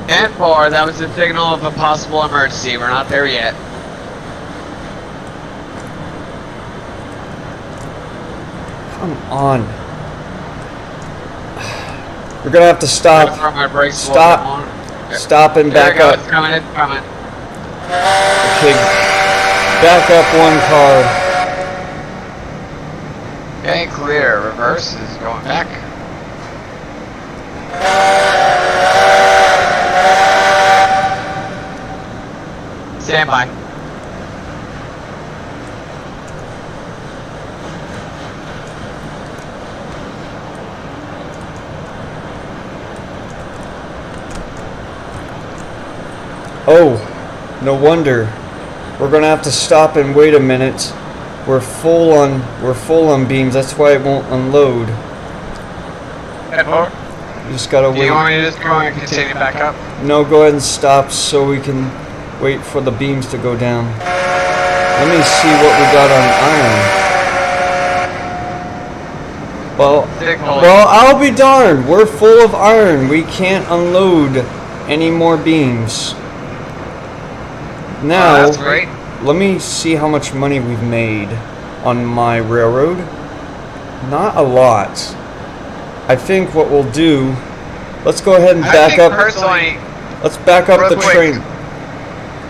And 4, that was the signal of a possible emergency. We're not there yet. Come on. We're gonna have to stop. Stop. Stop and back up. It's coming, it's coming. Okay. Back up 1 car. Okay, clear. Reverse is going back. Stand by. Oh, no wonder. We're gonna have to stop and wait a minute. We're full on beams. That's why it won't unload. You just gotta wait. Do you want me to just go and continue back up? No, go ahead and stop so we can wait for the beams to go down. Let me see what we got on iron. Well, I'll be darned. We're full of iron. We can't unload any more beams. Now, that's great. Let me see how much money we've made on my railroad. Not a lot. I think what we'll do, let's go ahead and back up. Personally, let's back up the train.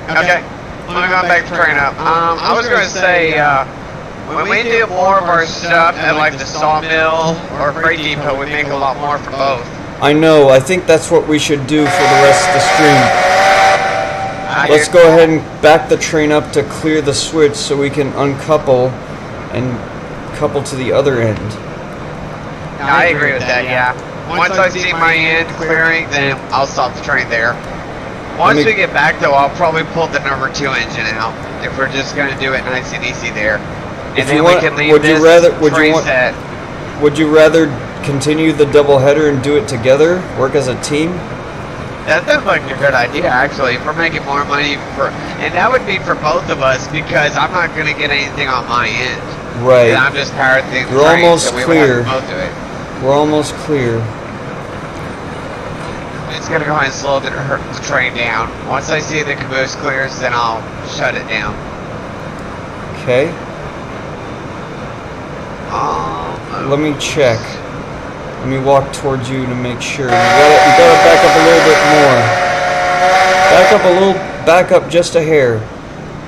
Okay, let me go back the train up. I was going to say, when we do more of our stuff at like the sawmill or freight depot, we make a lot more for both. I know. I think that's what we should do for the rest of the stream. Let's go ahead and back the train up to clear the switch so we can uncouple and couple to the other end. I agree with that, yeah. Once I see my end clearing, then I'll stop the train there. Once we get back though, I'll probably pull the number 2 engine out if we're just going to do it nice and easy there. And then we can leave this train set. Would you rather continue the double header and do it together, work as a team? That sounds like a good idea, actually. If we're making more money and that would be for both of us because I'm not going to get anything on my end. Right. And I'm just powered things. We're almost so we clear. both do it. We're almost clear. It's gonna go ahead and slow the train down. Once I see the caboose clears, then I'll shut it down. Okay. Let me check. Let me walk towards you to make sure. You gotta back up a little bit more. Back up just a hair.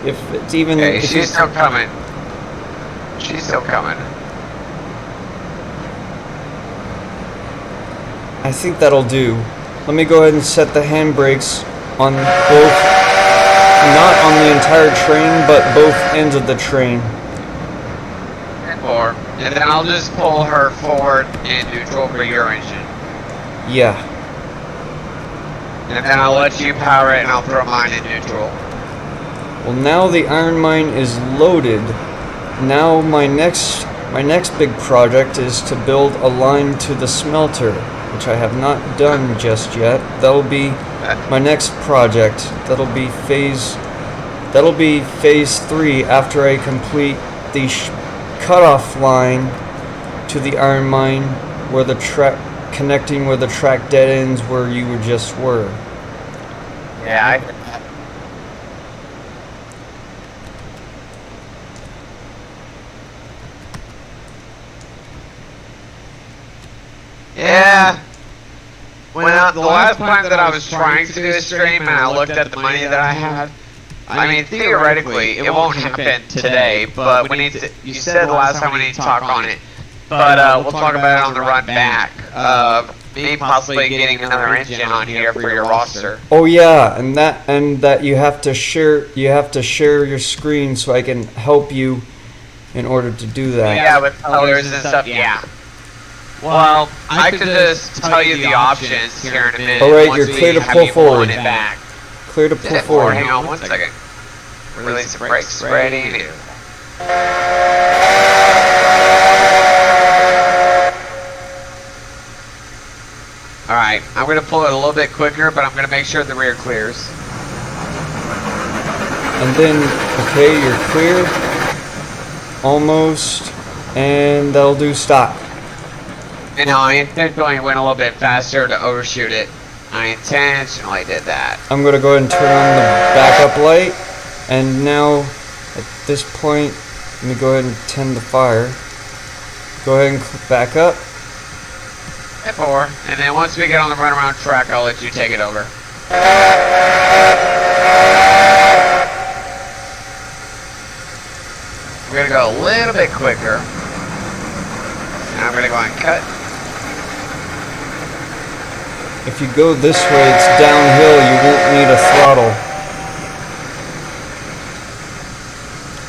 If it's even. Okay, she's still coming. She's still coming. I think that'll do. Let me go ahead and set the handbrakes on both, not on the entire train, but both ends of the train. And then I'll just pull her forward in neutral for your engine. Yeah. And then I'll let you power it and I'll throw mine in neutral. Well, now the iron mine is loaded. Now my next big project is to build a line to the smelter, which I have not done just yet. That'll be my next project. That'll be phase 3 after I complete the cutoff line to the iron mine, where the track connecting where the track dead ends where you just were. Yeah. Yeah. When the last time that I was trying to do a stream and I looked at the money that I had, I mean, theoretically, it won't happen today, but we need to, you said the last time we need to talk on it. But we'll talk about it on the run back. Me possibly getting another engine on here for your roster. Oh yeah, and that you have to share your screen so I can help you in order to do that. Yeah, with colors and stuff, yeah. Well, I could just tell you the options here in a minute. Alright, you're clear to pull forward. Back. Clear to pull forward. Hang on one second. Release the brakes. Ready. Alright, I'm going to pull it a little bit quicker, but I'm going to make sure the rear clears. And then, okay, you're clear. Almost. And that'll do stop. And no, I intentionally went a little bit faster to overshoot it. I intentionally did that. I'm going to go ahead and turn on the backup light. And now, at this point, let me go ahead and tend the fire. Go ahead and click back up. F4. And then once we get on the runaround track, I'll let you take it over. We're going to go a little bit quicker. And I'm going to go and cut. If you go this way, it's downhill, you won't need a throttle.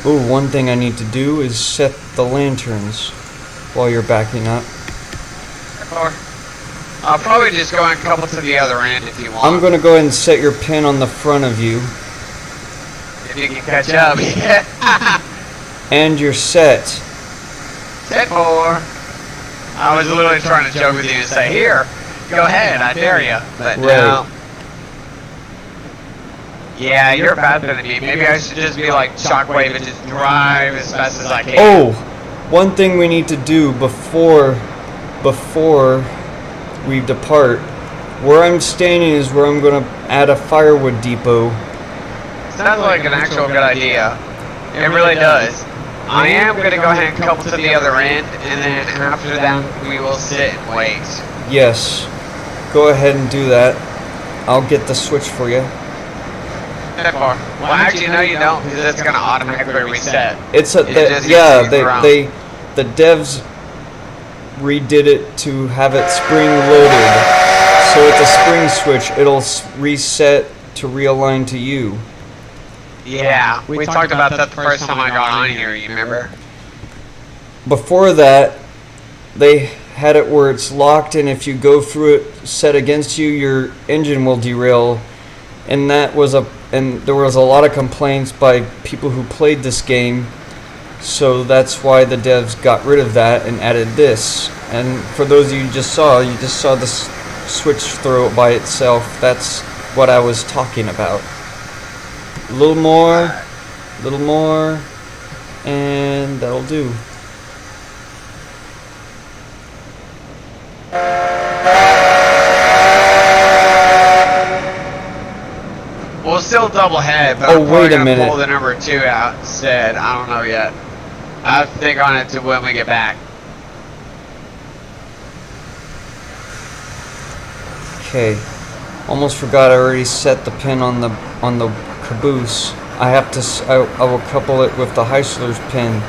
Ooh, one thing I need to do is set the lanterns while you're backing up. I'll probably just go and couple to the other end if you want. I'm going to go ahead and set your pin on the front of you. If you can catch up. And you're set. Set 4. I was literally trying to joke with you and say, here, go ahead, I dare you. But no. Yeah, you're faster than me. Maybe I should just be like Shockwave and just drive as fast as I can. Oh, one thing we need to do before we depart. Where I'm standing is where I'm going to add a firewood depot. Sounds like an actual good idea. It really does. I am going to go ahead and couple to the other end, and then after that we will sit and wait. Yes. Go ahead and do that. I'll get the switch for you. That far. Well, actually, no, you don't, because it's going to automatically reset. It's the devs redid it to have it spring loaded. So it's a spring switch. It'll reset to realign to you. Yeah, we talked about that the first time I got on here, you remember? Before that, they had it where it's locked, and if you go through it set against you, your engine will derail. And there was a lot of complaints by people who played this game. So that's why the devs got rid of that and added this. And for those of you who just saw the switch throw by itself. That's what I was talking about. A little more, and that'll do. double head, but Oh, I'm probably wait a gonna minute. pull the number 2 out instead. I don't know yet. I have to think on it to when we get back. Okay. Almost forgot I already set the pin on the caboose. I have to. I will couple it with the Heisler's pin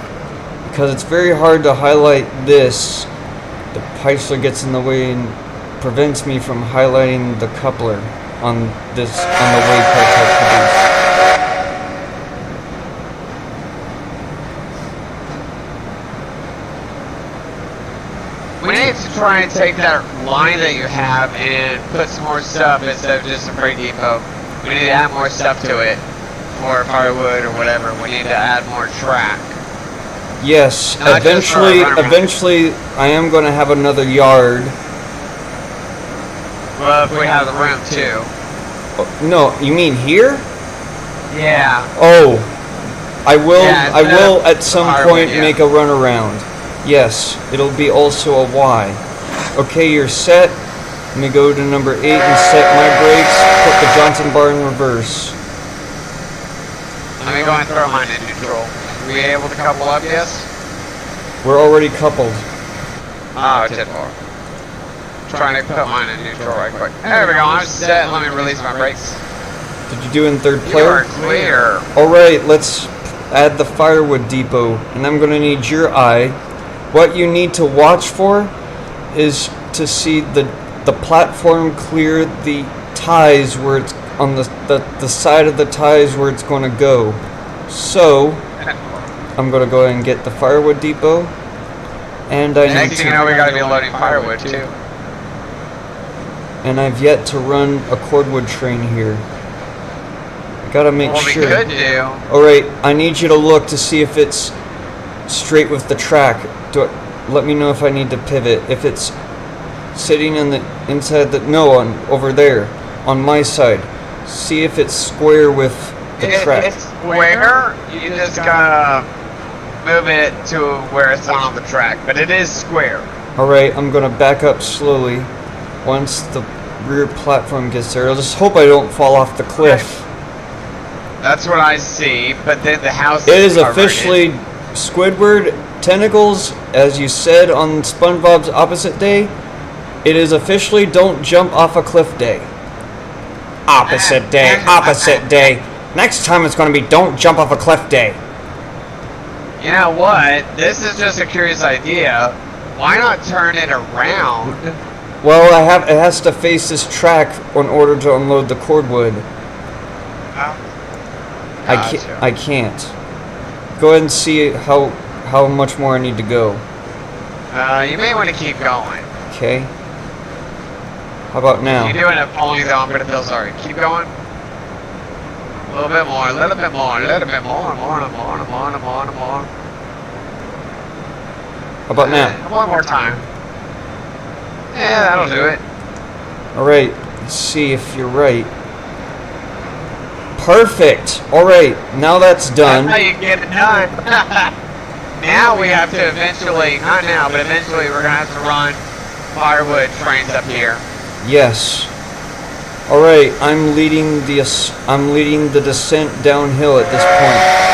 because it's very hard to highlight this. The Heisler gets in the way and prevents me from highlighting the coupler on the way type caboose. We need to try and take that line that you have and put some more stuff instead of just a freight depot. We need to add more stuff to it for firewood or whatever. We need to add more track. Yes, Not just for a runaround. eventually I am going to have another yard. Well, if we have the room too. Oh, no, you mean here? Yeah. Oh, I will. Yeah, I will at some firewood, point yeah. make a runaround. Yes, it'll be also a Y. Okay, you're set. Let me go to number 8 and set my brakes. Put the Johnson bar in reverse. Let me go and throw mine in neutral. Are we able to couple up, yes? We're already coupled. Oh, it did more. Trying to put mine in neutral right quick. There we go, I'm set. Let me release my brakes. Did you do in third You player? are clear. Alright, let's add the firewood depot. And I'm going to need your eye. What you need to watch for is to see the platform clear the ties where it's on the side of the ties where it's going to go. So I'm going to go ahead and get the firewood depot. And I need Next thing you know, we gotta be loading firewood too. And I've yet to run a cordwood train here. I gotta make What sure. we could do. Alright, I need you to look to see if it's straight with the track. Let me know if I need to pivot. If it's sitting in the inside the over there on my side. See if it's square with the track. It's square. You just gotta move it to where it's not on the track, but it is square. Alright, I'm gonna back up slowly once the rear platform gets there. I'll just hope I don't fall off the cliff. That's what I see, but then the house It is covered officially Squidward Tentacles, as you said on SpongeBob's Opposite Day. It is officially Don't Jump Off a Cliff Day. Opposite Day, Opposite Day. Next time it's going to be Don't Jump Off a Cliff Day. You know what? This is just a curious idea. Why not turn it around? Well, it has to face this track in order to unload the cordwood. Gotcha. I can't. Go ahead and see how much more I need to go. You may want to keep going. Okay. How about now? You're doing it pulling though, I'm gonna feel sorry. Keep going. A little bit more, a little bit more, a little bit more. How about now? One more time. Yeah, that'll do it. Alright, let's see if you're right. Perfect! Alright, now that's done. That's how you get it done. Now we have to eventually, not now, but eventually we're gonna have to run firewood trains up here. Yes. Alright, I'm leading the descent downhill at this point.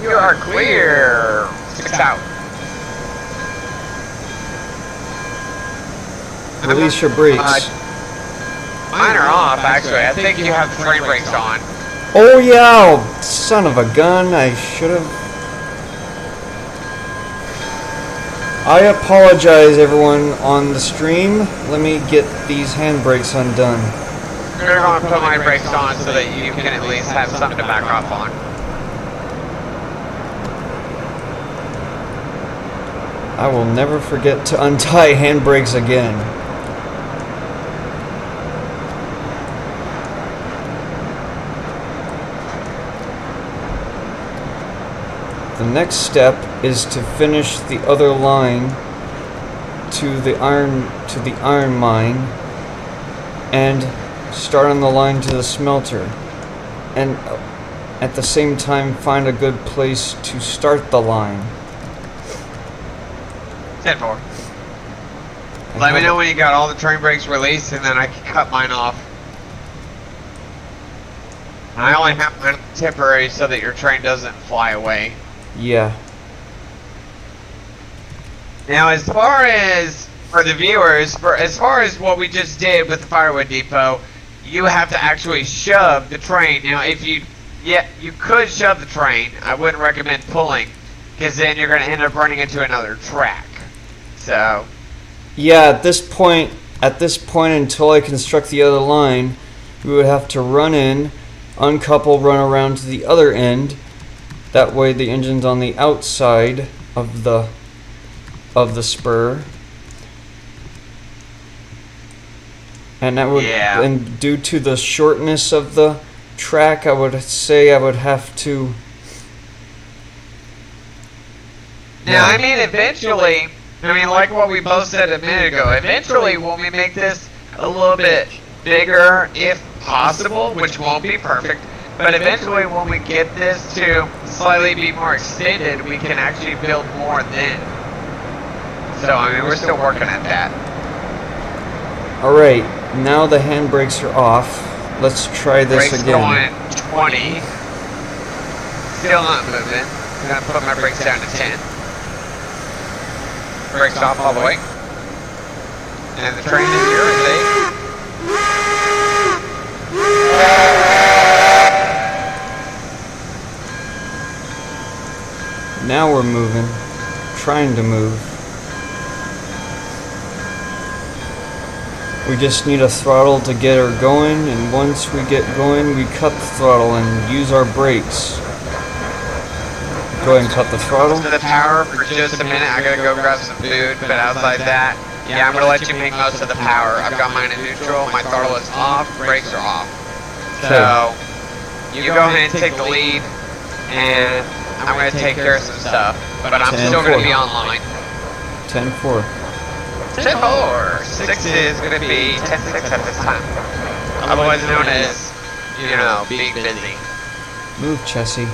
You are clear. 6 out. Release your brakes. Mine are off, actually. I think you have train brakes on. Oh yeah, son of a gun, I should have. I apologize everyone on the stream. Let me get these handbrakes undone. I'm gonna go and put my brakes on so that you can at least have something to back off on. I will never forget to untie handbrakes again. The next step is to finish the other line to the iron mine and start on the line to the smelter. And at the same time find a good place to start the line. 10-4. Let me know when you got all the train brakes released, and then I can cut mine off. I only have mine temporary so that your train doesn't fly away. Yeah. Now, as far as for the viewers, as far as what we just did with the firewood depot, you have to actually shove the train. Now, if you could shove the train. I wouldn't recommend pulling, because then you're going to end up running into another track. So. Yeah, at this point, until I construct the other line, we would have to run in, uncouple, run around to the other end. That way, the engine's on the outside of the spur. And that would, and due to the shortness of the track, I would say I would have to. Now, I mean, eventually, like what we both said a minute ago, eventually when we make this a little bit bigger, if possible, which won't be perfect, but eventually when we get this to slightly be more extended, we can actually build more then. So, we're still working at that. Alright, now the handbrakes are off. Let's try this brakes again. Going 20. Still not moving. I'm going to put my brakes down to 10. Brakes off all the way. And the train is here at 8. Now we're moving. Trying to move. We just need a throttle to get her going, and once we get going, we cut the throttle and use our brakes. Go ahead and cut the throttle. To the power for just a minute. I gotta go grab some food, but outside that, I'm gonna let you make most of the power. I've got mine in neutral, my throttle is off, brakes are off. So, you go ahead and take the lead, and I'm gonna take care of some stuff, but I'm still gonna be online. 10-4. 10-4. 6 is going to be 10-6 at this time. Otherwise known as, being busy. Move, Chessie.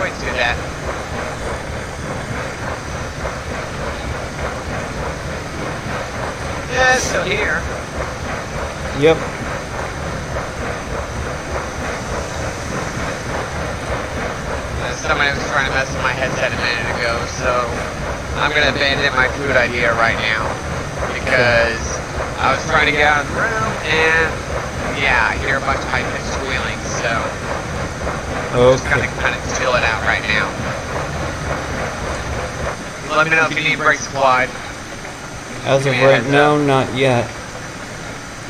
Do that. Yeah, it's still here. Yep. Somebody was trying to mess with my headset a minute ago, so I'm going to abandon my food idea right now. Because I was trying to get out of the room, and I hear a bunch of high-pitched squealing, so I'm just going to kind of chill it out right now. Let me know if you need brakes applied. As of right now, not yet.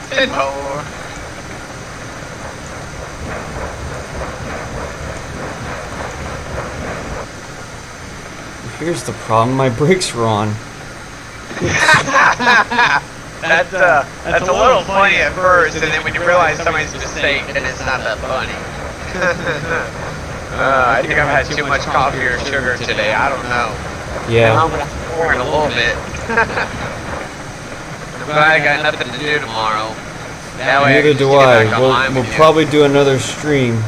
10-4. Here's the problem, my brakes were on. That's a little funny at first, and then when you realize somebody's mistake, then it's not that funny. I think I've had too much coffee or sugar today. I don't know. Yeah. I'm gonna pour in a little bit. I'm glad I got nothing to do tomorrow. That way Neither I can do just get I. back online We'll with you. probably do another stream.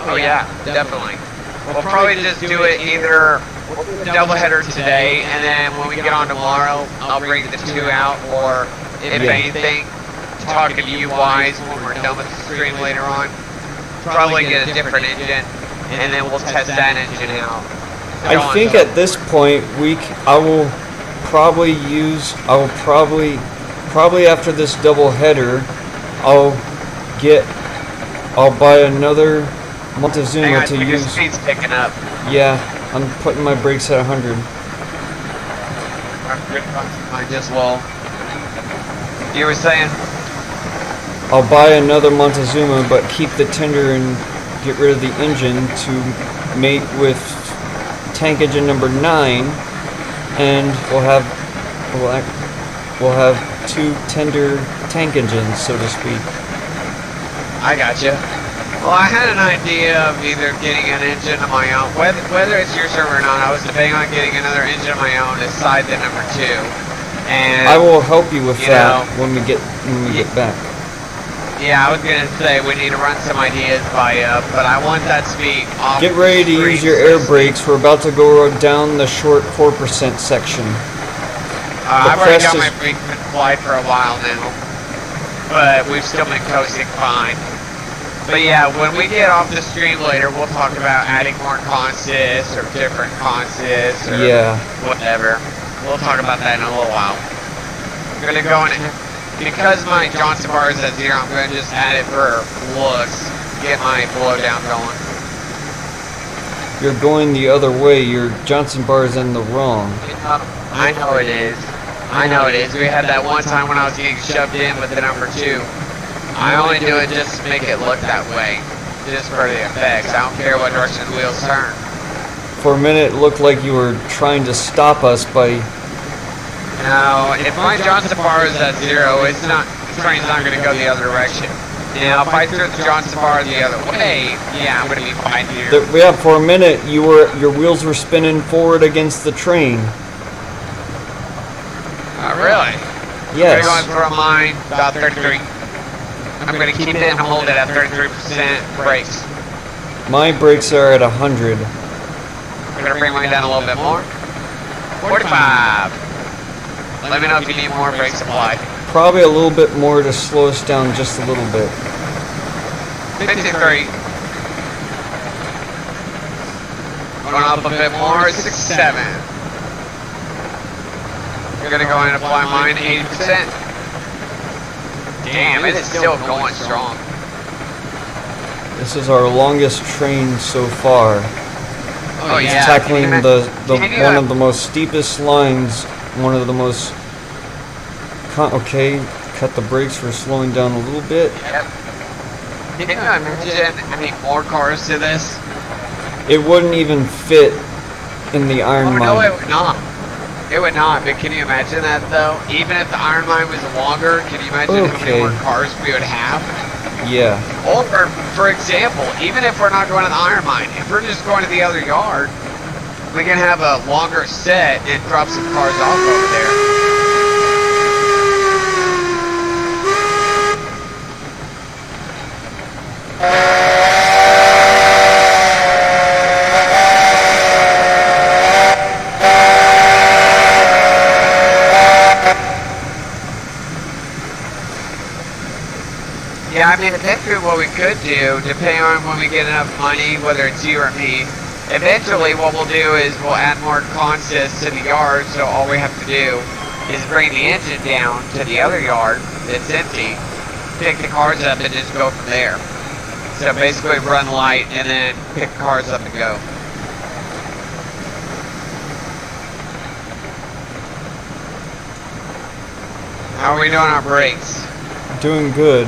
Oh yeah, definitely. We'll probably just do it either double header today, and then when we get on tomorrow, I'll bring the 2 out, or if anything, talking to you guys when we're done with the stream later on, probably get a different engine, and then we'll test that engine out. I think at this point I will probably after this double header, I'll buy another Montezuma Hang on, to your use. speed's picking up. Yeah, I'm putting my brakes at 100. I just will. You were saying? I'll buy another Montezuma, but keep the tender and get rid of the engine to mate with tank engine number 9, and we'll have 2 tender tank engines, so to speak. I gotcha. Well, I had an idea of either getting an engine of my own, whether it's your server or not. I was debating on getting another engine of my own aside the number 2. And I will help you with that when we get back. Yeah, I was gonna say we need to run some ideas by you, but I want that speed off. Get ready to use your air brakes. We're about to go down the short 4% section. I've already got my brakes been applied for a while now, but we've still been coasting fine. But yeah, when we get off the stream later, we'll talk about adding more consists or different consists or whatever. We'll talk about that in a little while. I'm gonna go in, because my Johnson bar is at 0, I'm gonna just add it for looks, get my blowdown going. You're going the other way. Your Johnson bar is in the wrong. I know it is. I know it is. We had that one time when I was getting shoved in with the number 2. I only do it just to make it look that way, just for the effects. I don't care what direction the wheels turn. For a minute, it looked like you were trying to stop us by... No, if my Johnson bar is at 0, it's not. The train's not going to go the other direction. Now, if I threw the Johnson bar the other way, yeah, I'm going to be fine here. Yeah, for a minute, your wheels were spinning forward against the train. Oh, really? Yes. I'm going to throw mine about 33. I'm going to keep it and hold it at 33% brakes. My brakes are at 100. I'm going to bring mine down a little bit more. 45. Let me know if you need more brakes applied. Probably a little bit more to slow us down just a little bit. 53. Going up a bit more, 67. You're going to go in and apply mine 80%. Damn, it is still going strong. This is our longest train so far. Oh it's yeah. tackling one of the most steepest lines, one of the most... Okay, cut the brakes for slowing down a little bit. Yep. Can you imagine adding more cars to this? It wouldn't even fit in the Iron Mine. No, it would not. It would not, but can you imagine that though? Even if the Iron Mine was longer, can you imagine how many more cars we would have? Yeah. Or, for example, even if we're not going to the Iron Mine, if we're just going to the other yard, we can have a longer set and drop some cars off over there. Yeah, I mean, eventually what we could do, depending on when we get enough money, whether it's you or me, eventually what we'll do is we'll add more consists to the yard, so all we have to do is bring the engine down to the other yard that's empty, pick the cars up, and just go from there. So basically run light and then pick cars up and go. How are we doing our brakes? Doing good.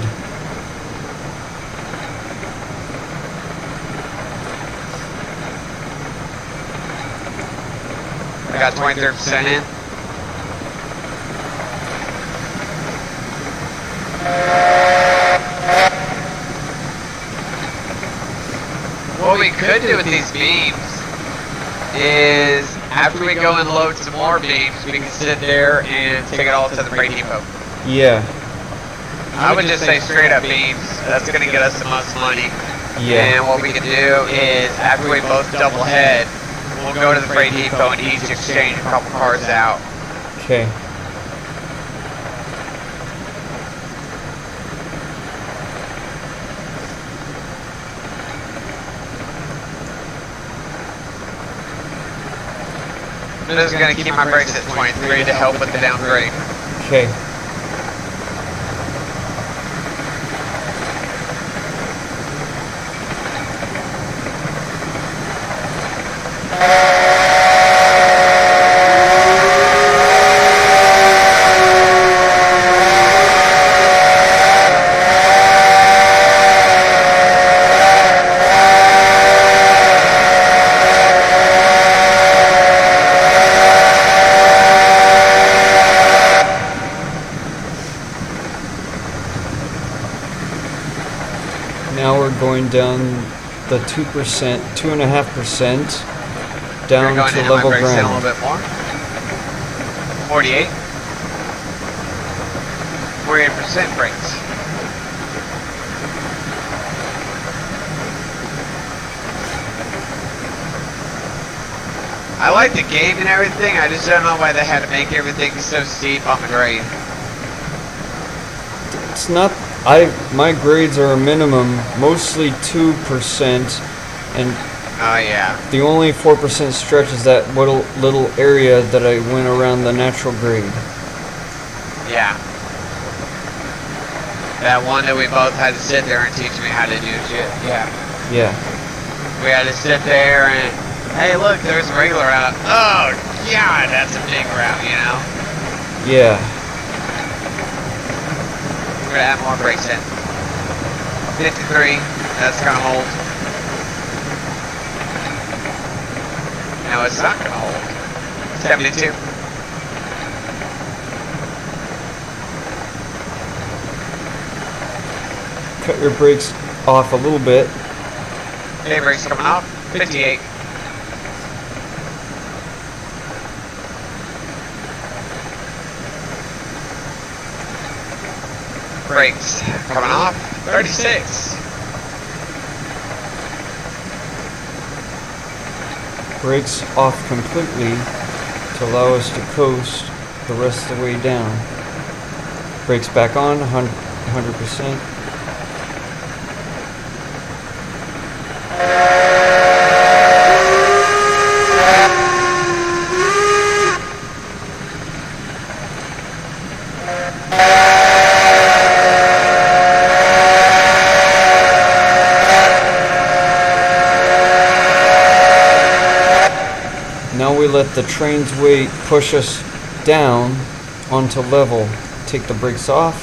I got 23% in. What we could do with these beams is, after we go and load some more beams, we can sit there and take it all to the freight depot. Yeah. I would just say straight up beams. That's going to get us the most money. Yeah. And what we can do is, after we both double head, we'll go to the freight depot and each exchange a couple cars out. Okay. I'm just going to keep my brakes at 23 to help with the downgrade. Okay. Now we're going down the 2%, 2.5% down going to hit level my brakes down a ground. little bit more. 48. 48% brakes. I like the game and everything, I just don't know why they had to make everything so steep on the grade. It's not. My grades are a minimum, mostly 2%, and Oh yeah. the only 4% stretch is that little area that I went around the natural grade. Yeah. That one that we both had to sit there and teach me how to do shit. Yeah. Yeah. We had to sit there and, hey look, there's a regular route. Oh god, that's a big route, you know? Yeah. We're gonna add more brakes in. 53, that's gonna hold. No, it's not gonna hold. 72. Cut your brakes off a little bit. Okay, brakes coming off. 58. Brakes coming off. 36. Brakes off completely to allow us to coast the rest of the way down. Brakes back on, 100%. Now we let the train's weight push us down onto level. Take the brakes off.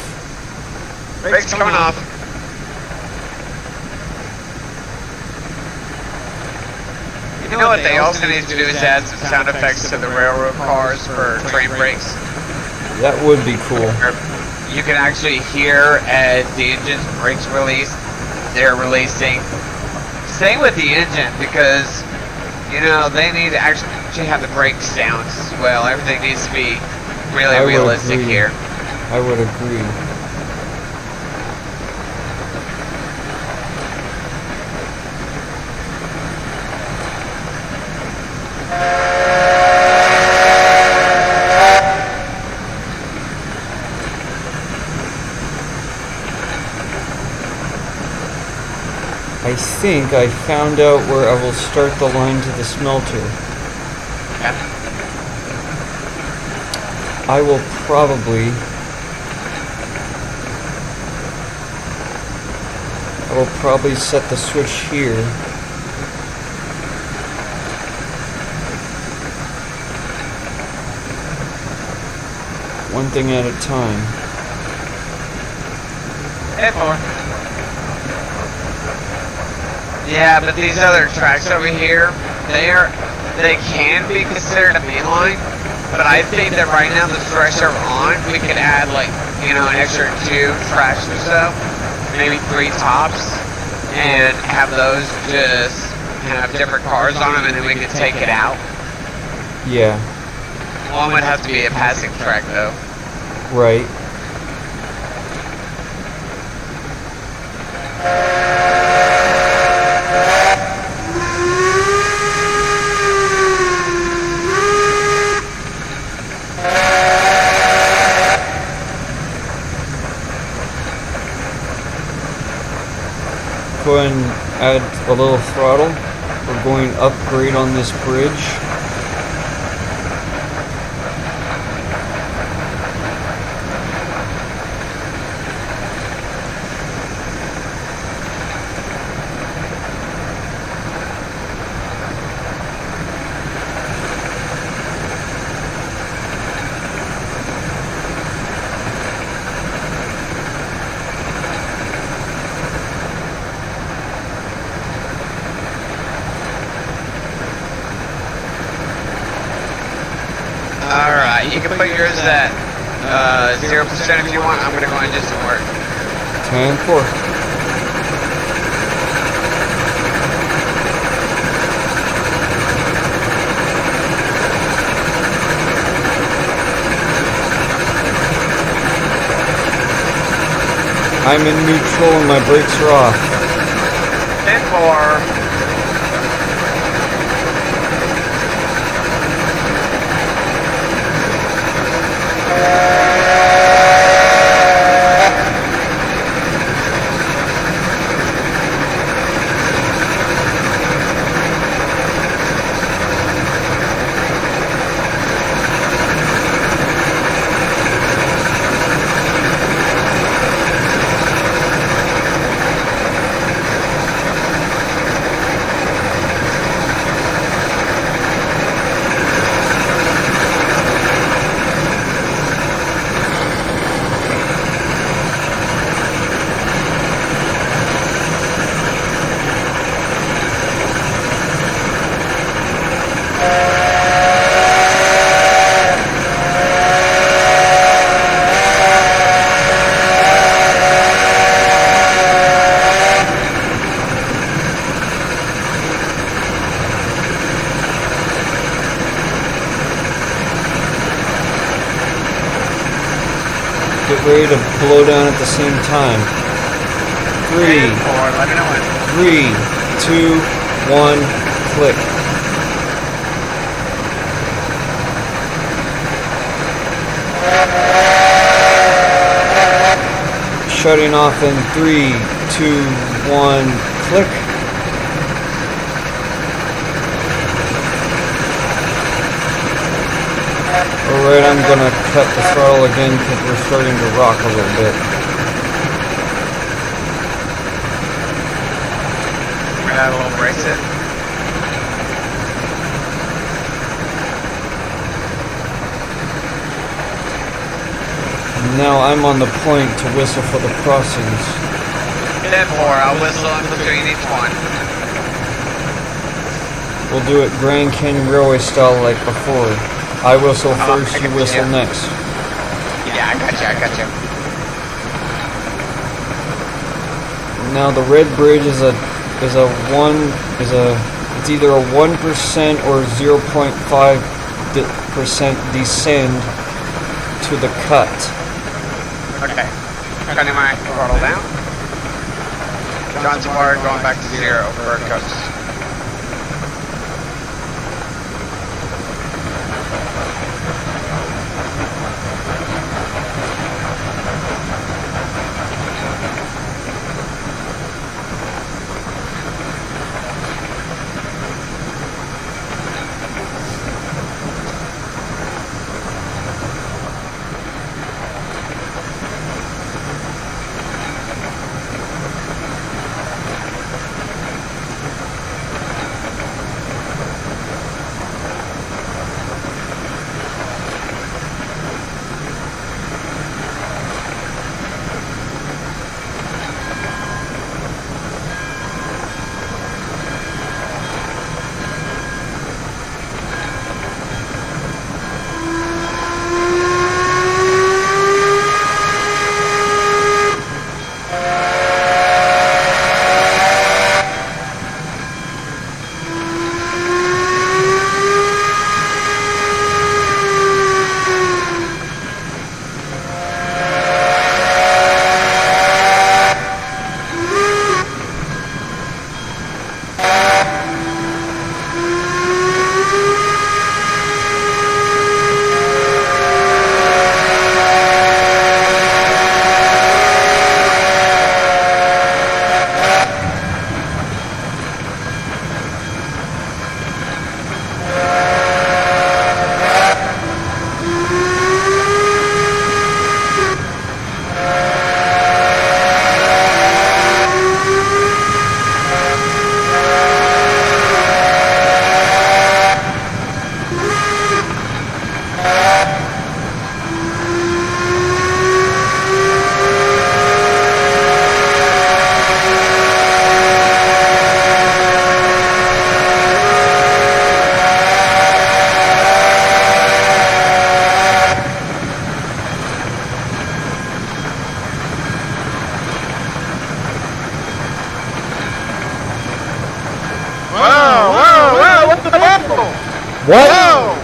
Brakes coming off. You know what they also need to do is add some sound effects to the railroad cars for train brakes. That would be cool. You can actually hear as the engine's brakes release, they're releasing. Same with the engine because, you know, they need to actually have the brake sounds as well. Everything needs to be really I would realistic agree. here. I would agree. I think I found out where I will start the line to the smelter. Yeah. I will probably set the switch here. One thing at a time. And more. Yeah, but these other tracks over here, they can be considered a main line. But I think that right now the stretch they're on, we could add like, you know, an extra 2 tracks or so, maybe 3 tops, and have those just have different cars on them, and then we could take it out. Yeah, One would have to be a passing track though. right. go ahead and add a little throttle. We're going upgrade on this bridge. Alright, you can put yours at 0% if you want. I'm gonna go and do some work. 10-4. I'm in neutral and my brakes are off. 10-4. Get ready to blow down at the same time. 3, 2, 1, click. Shutting off in 3, 2, 1, click. Alright, I'm gonna cut the throttle again because we're starting to rock a little bit. We're gonna have a little brace it. Now I'm on the point to whistle for the crossings. 10-4, I'll whistle in between each one. We'll do it Grand Canyon Railway style like before. I whistle first, you whistle next. Yeah, I got you. Now the red bridge is it's either a 1% or 0.5% descend to the cut. Okay. Cutting my throttle down. Johnson bar going back to 0 for cuts.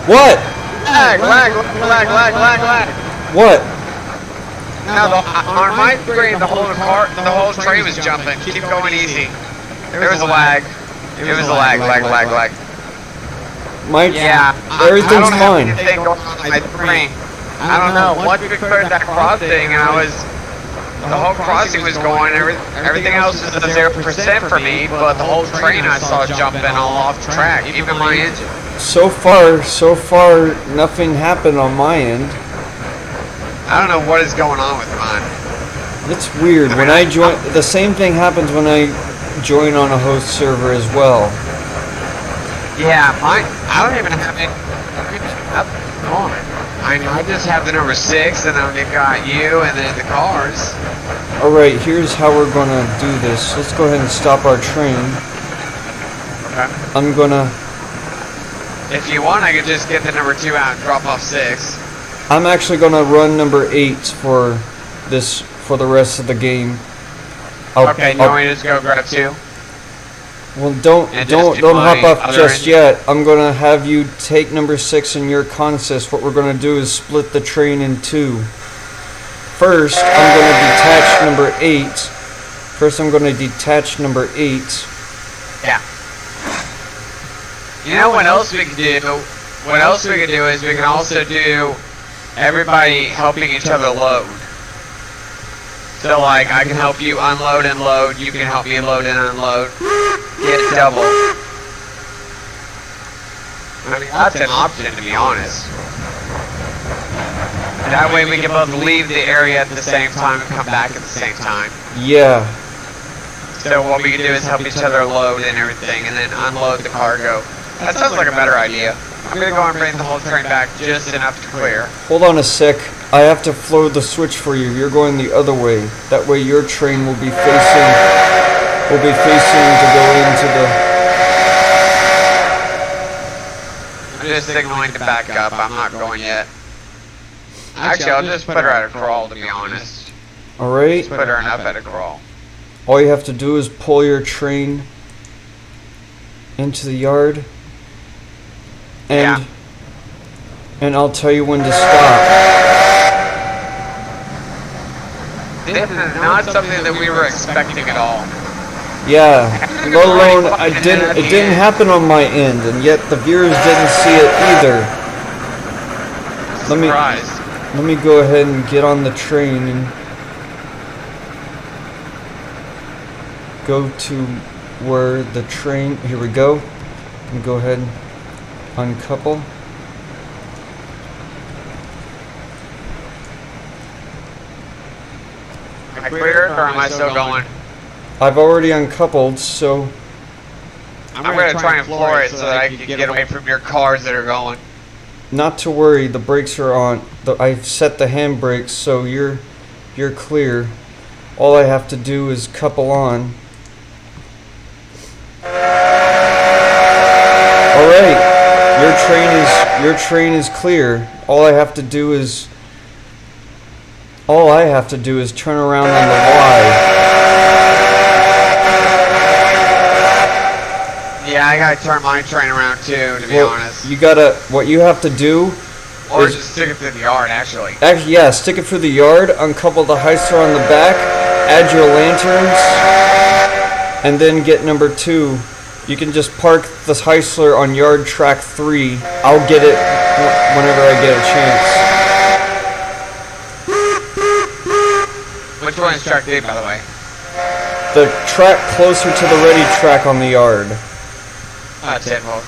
What? Lag. What? Now, on my screen, the whole train was jumping. Keep going easy. There was a lag. It was a lag. Everything's fine. Anything going on my screen. I don't know. Once we cleared that crossing, and the whole crossing was going. Everything else was at 0% for me, but the whole train I saw jumping all off track, even my engine. So far, nothing happened on my end. I don't know what is going on with mine. It's weird. When I join, the same thing happens when I join on a host server as well. Yeah, mine. I don't even have it. I just have the number 6, and then we've got you, and then the cars. All right, here's how we're gonna do this. Let's go ahead and stop our train. Okay. I'm gonna. If you want, I could just get the number 2 out and drop off 6. I'm actually gonna run number 8 for the rest of the game. Okay, you want me to just go grab 2? Well, don't hop off just yet. I'm gonna have you take number 6 in your consist. What we're gonna do is split the train in 2. First, I'm gonna detach number 8. Yeah. You know what else we could do? What else we could do is we can also do everybody helping each other load. So like, I can help you unload and load, you can help me load and unload. Get double. I mean, that's an option, to be honest. That way we can both leave the area at the same time and come back at the same time. Yeah. So what we can do is help each other load and everything, and then unload the cargo. That sounds like a better idea. I'm gonna go and bring the whole train back just enough to clear. Hold on a sec. I have to flow the switch for you. You're going the other way. That way your train will be facing to go into the... I'm just signaling to back up. I'm not going yet. Actually, I'll just put her at a crawl, to be honest. Alright. Just put her enough at a crawl. All you have to do is pull your train into the yard. And I'll tell you when to stop. This is not something that we were expecting at all. Yeah, let alone it didn't happen on my end, and yet the viewers didn't see it either. Let me go ahead and get on the train and go to where the train. Here we go. Let me go ahead and uncouple. I cleared, or am I still going? I've already uncoupled, so I'm going to try and floor it so that I can get away from your cars that are going. not to worry. The brakes are on. I've set the handbrakes, so you're clear. All I have to do is couple on. All right, your train is clear. All I have to do is turn around on the Y. Yeah, I gotta turn my train around too, to be honest. What you have to do, or just stick it through the yard, actually. Actually, yeah, stick it through the yard, uncouple the heister on the back, add your lanterns, and then get number 2. You can just park this Heisler on yard track 3. I'll get it whenever I get a chance. Which one is track 3, by the way? The track closer to the ready track on the yard. That's it, well.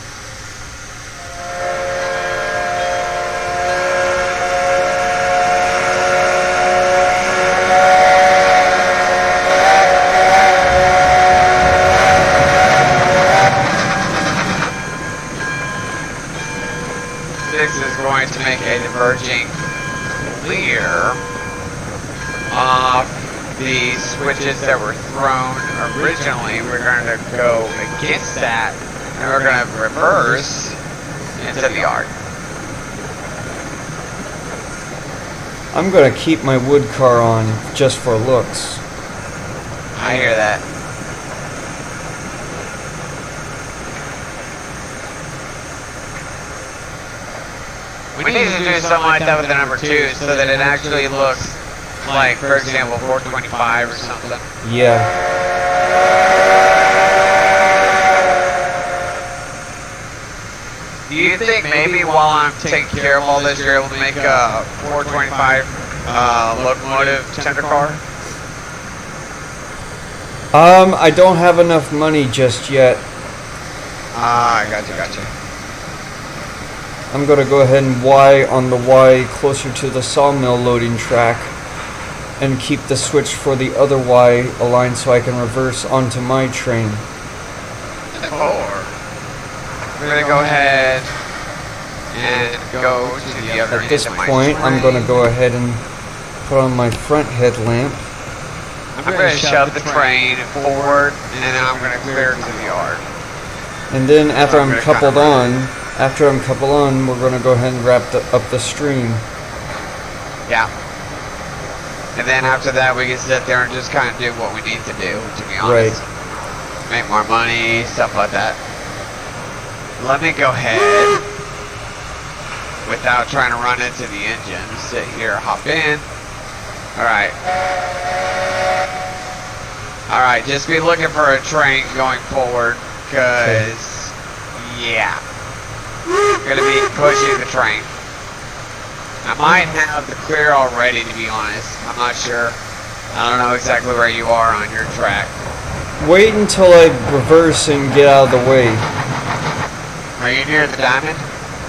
This is going to make a diverging clear off the switches that were thrown originally. We're going to go against that, and we're going to reverse into the yard. I'm going to keep my wood car on just for looks. I hear that. We need to do something like that with the number 2 so that it actually looks like, for example, 425 or something. Yeah. Do you think maybe while I'm taking care of all this, you're able to make a 425 locomotive tender car? I don't have enough money just yet. Ah, gotcha. I'm gonna go ahead and Y on the Y closer to the sawmill loading track and keep the switch for the other Y aligned so I can reverse onto my train. Or we're gonna go ahead and go to the other At this end of my point, I'm train. gonna go ahead and put on my front headlamp. I'm going to shove the train forward, and then I'm going to clear to the yard. And then after I'm gonna coupled kinda on, we're gonna go ahead and wrap up the stream. Yeah. And then after that, we can sit there and just kind of do what we need to do, to be honest. Make more money, stuff like that. Let me go ahead, without trying to run into the engine, sit here, hop in. Alright. Alright, just be looking for a train going forward, because, yeah. Gonna be pushing the train. I might have the clear already, to be honest. I'm not sure. I don't know exactly where you are on your track. Wait until I reverse and get out of the way. Are you near the diamond?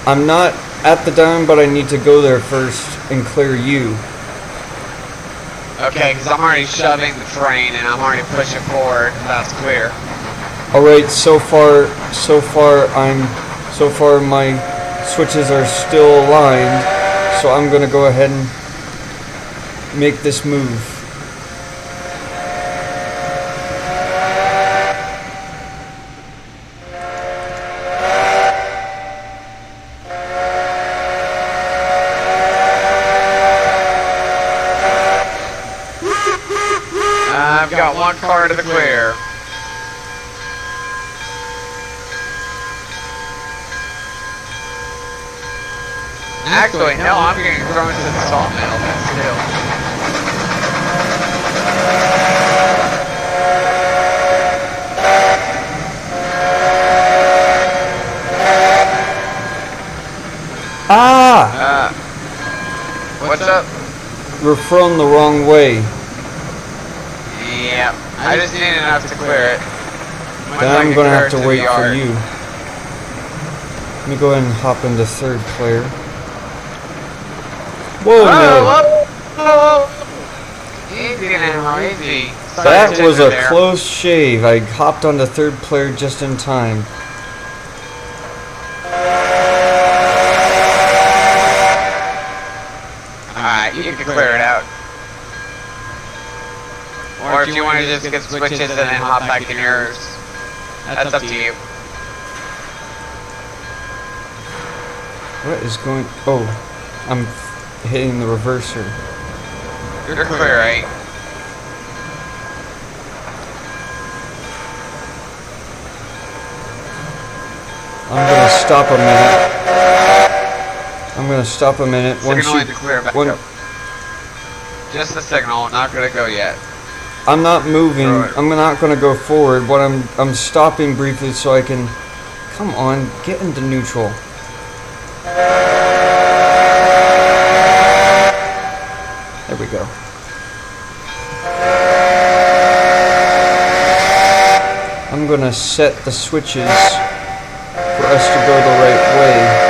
I'm not at the diamond, but I need to go there first and clear you. Okay, because I'm already shoving the train and I'm already pushing forward. That's clear. Alright, so far my switches are still aligned, so I'm gonna go ahead and make this move. I've got one car to the clear. Actually, no, I'm getting thrown to the sawmill, but still. Ah! What's up? We're from the wrong way. Yeah, I just need enough to clear it. Then I'm gonna have to wait for you. Let me go ahead and hop into third player. Whoa, no! Whoa. Easy now, easy. That was a close shave. I hopped onto third player just in time. Alright, you can clear it out. Or if you want to just get switches and then hop back in yours, that's up to you. What is going... Oh, I'm hitting the reverser. You're clear, right? I'm gonna stop a minute. I'm gonna stop a minute. Signaling to clear back up. Just the signal, not gonna go yet. I'm not moving. I'm not gonna go forward. What I'm stopping briefly so I can... Come on, get into neutral. There we go. I'm gonna set the switches for us to go the right way.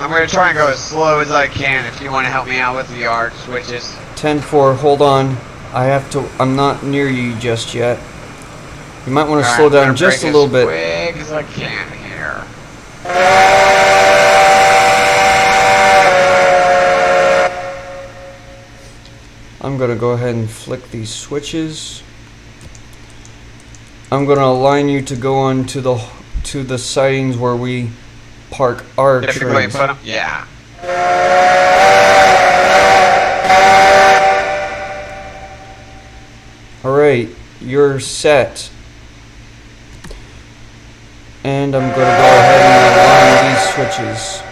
I'm gonna try and go as slow as I can if you want to help me out with the yard switches. 10-4, hold on. I'm not near you just yet. You might want to slow down just a little bit. As quick as I can here. I'm gonna go ahead and flick these switches. I'm gonna align you to go on to the sidings where we park our trains. Yeah. Alright, you're set. And I'm going to go ahead and align these switches.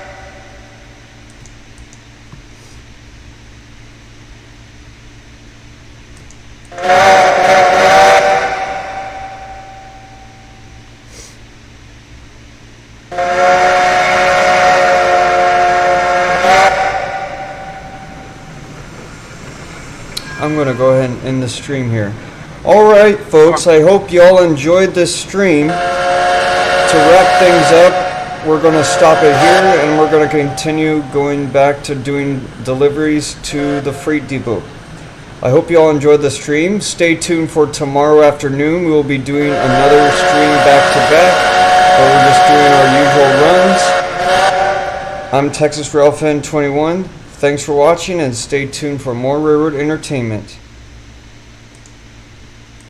I'm going to go ahead and end the stream here. Alright folks, I hope you all enjoyed this stream. To wrap things up, we're going to stop it here and we're going to continue going back to doing deliveries to the freight depot. I hope you all enjoyed the stream. Stay tuned for tomorrow afternoon. We will be doing another stream back to back, where we're just doing our usual runs. I'm Texas Railfan 21. Thanks for watching and stay tuned for more railroad entertainment.